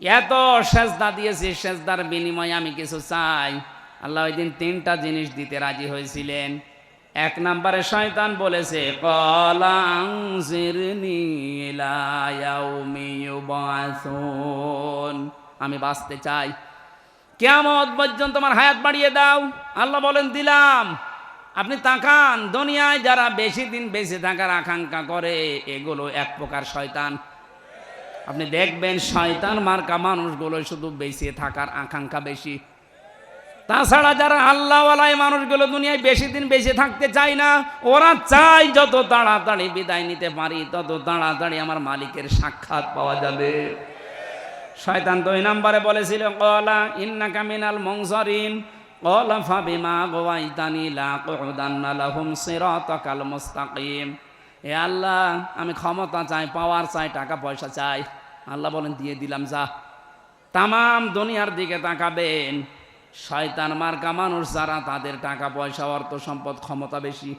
এত সেজদা দিয়েছি, সেজদার বিনিময়ে আমি কিছু চাই। আল্লাহ ওই দিন 3টা জিনিস দিতে রাজি হয়েছিলেন। 1 নম্বরে শয়তান বলেছে, ক্বালা আনজিরনি ইলা ইয়াউমি ইউবাসুন, আমি বাঁচতে চাই, কিয়ামত পর্যন্ত আমার হায়াত বাড়িয়ে দাও। আল্লাহ বলেন দিলাম। আপনি তাকান, দুনিয়ায় যারা বেশি দিন বেঁচে থাকার আকাঙ্ক্ষা করে এগুলো এক প্রকার শয়তান। আপনি দেখবেন শয়তান মার্কা মানুষগুলো শুধু বেঁচে থাকার আকাঙ্ক্ষা বেশি। তাছাড়া যারা আল্লাহওয়ালাই মানুষগুলো দুনিয়ায় বেশি দিন বেঁচে থাকতে চায় না, ওরা চায় যত তাড়াতাড়ি বিদায় নিতে পারি তত তাড়াতাড়ি আমার মালিকের সাক্ষাৎ পাওয়া যাবে। শয়তান 2 নম্বরে বলেছিল, ক্বালা ইন্নাকা মিনাল মুনজারিন ক্বালা ফাবিমা গাওয়াইতানি লাআকুদান্না লাহুম সিরাতাকাল মুস্তাকিম। হে আল্লাহ, আমি ক্ষমতা চাই, পাওয়ার চাই, টাকা পয়সা চাই। আল্লাহ বলেন দিয়ে দিলাম, যা। তামাম দুনিয়ার দিকে তাকাবেন, শয়তান মার্কা মানুষ যারা, তাদের টাকা পয়সা, অর্থ সম্পদ, ক্ষমতা বেশি।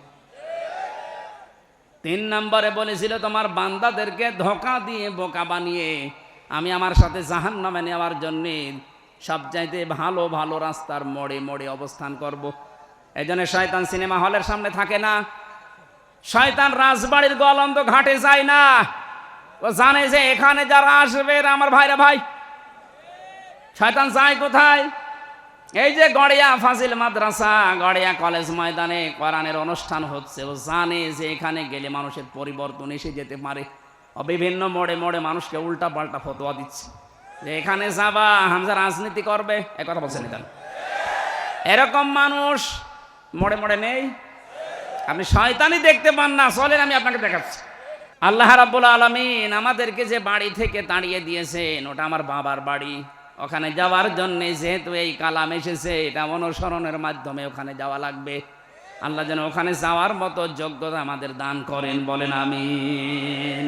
3 নম্বরে বলেছিল, তোমার বান্দাদেরকে ধোঁকা দিয়ে বোকা বানিয়ে আমি আমার সাথে জাহান্নামে নেওয়ার জন্য সবচাইতে ভালো ভালো রাস্তার মোড়ে মোড়ে অবস্থান করব। এই জন্য শয়তান সিনেমা হলের সামনে থাকে না, শয়তান রাজবাড়ির গলন্দ ঘাটে যায় না। ও জানে যে এখানে যারা আসবে আমার ভাইরা ভাই। শয়তান যায় কোথায়? এই যে গড়িয়া ফাজিল মাদ্রাসা, গড়িয়া কলেজ ময়দানে কোরআনের অনুষ্ঠান হচ্ছে, ও জানে যে এখানে গেলে মানুষের পরিবর্তন এসে যেতে পারে। বিভিন্ন মোড়ে মোড়ে মানুষকে উল্টা পাল্টা ফতোয়া দিচ্ছে যে এখানে যাবা হামজা রাজনীতি করবে, একথা বলছেন। এখানে এরকম মানুষ মোড়ে মোড়ে নেই, আপনি শয়তানি দেখতে পান না। চলেন আমি আপনাকে দেখাচ্ছি। আল্লাহ রাব্বুল আলামিন আমাদেরকে যে বাড়ি থেকে তাড়িয়ে দিয়েছেন, ওটা আমার বাবার বাড়ি। ওখানে যাওয়ার জন্যে যেহেতু এই কালাম এসেছে, এটা অনুসরণের মাধ্যমে ওখানে যাওয়া লাগবে। আল্লাহ যেন ওখানে যাওয়ার মতো যোগ্যতা আমাদের দান করেন, বলেন আমিন।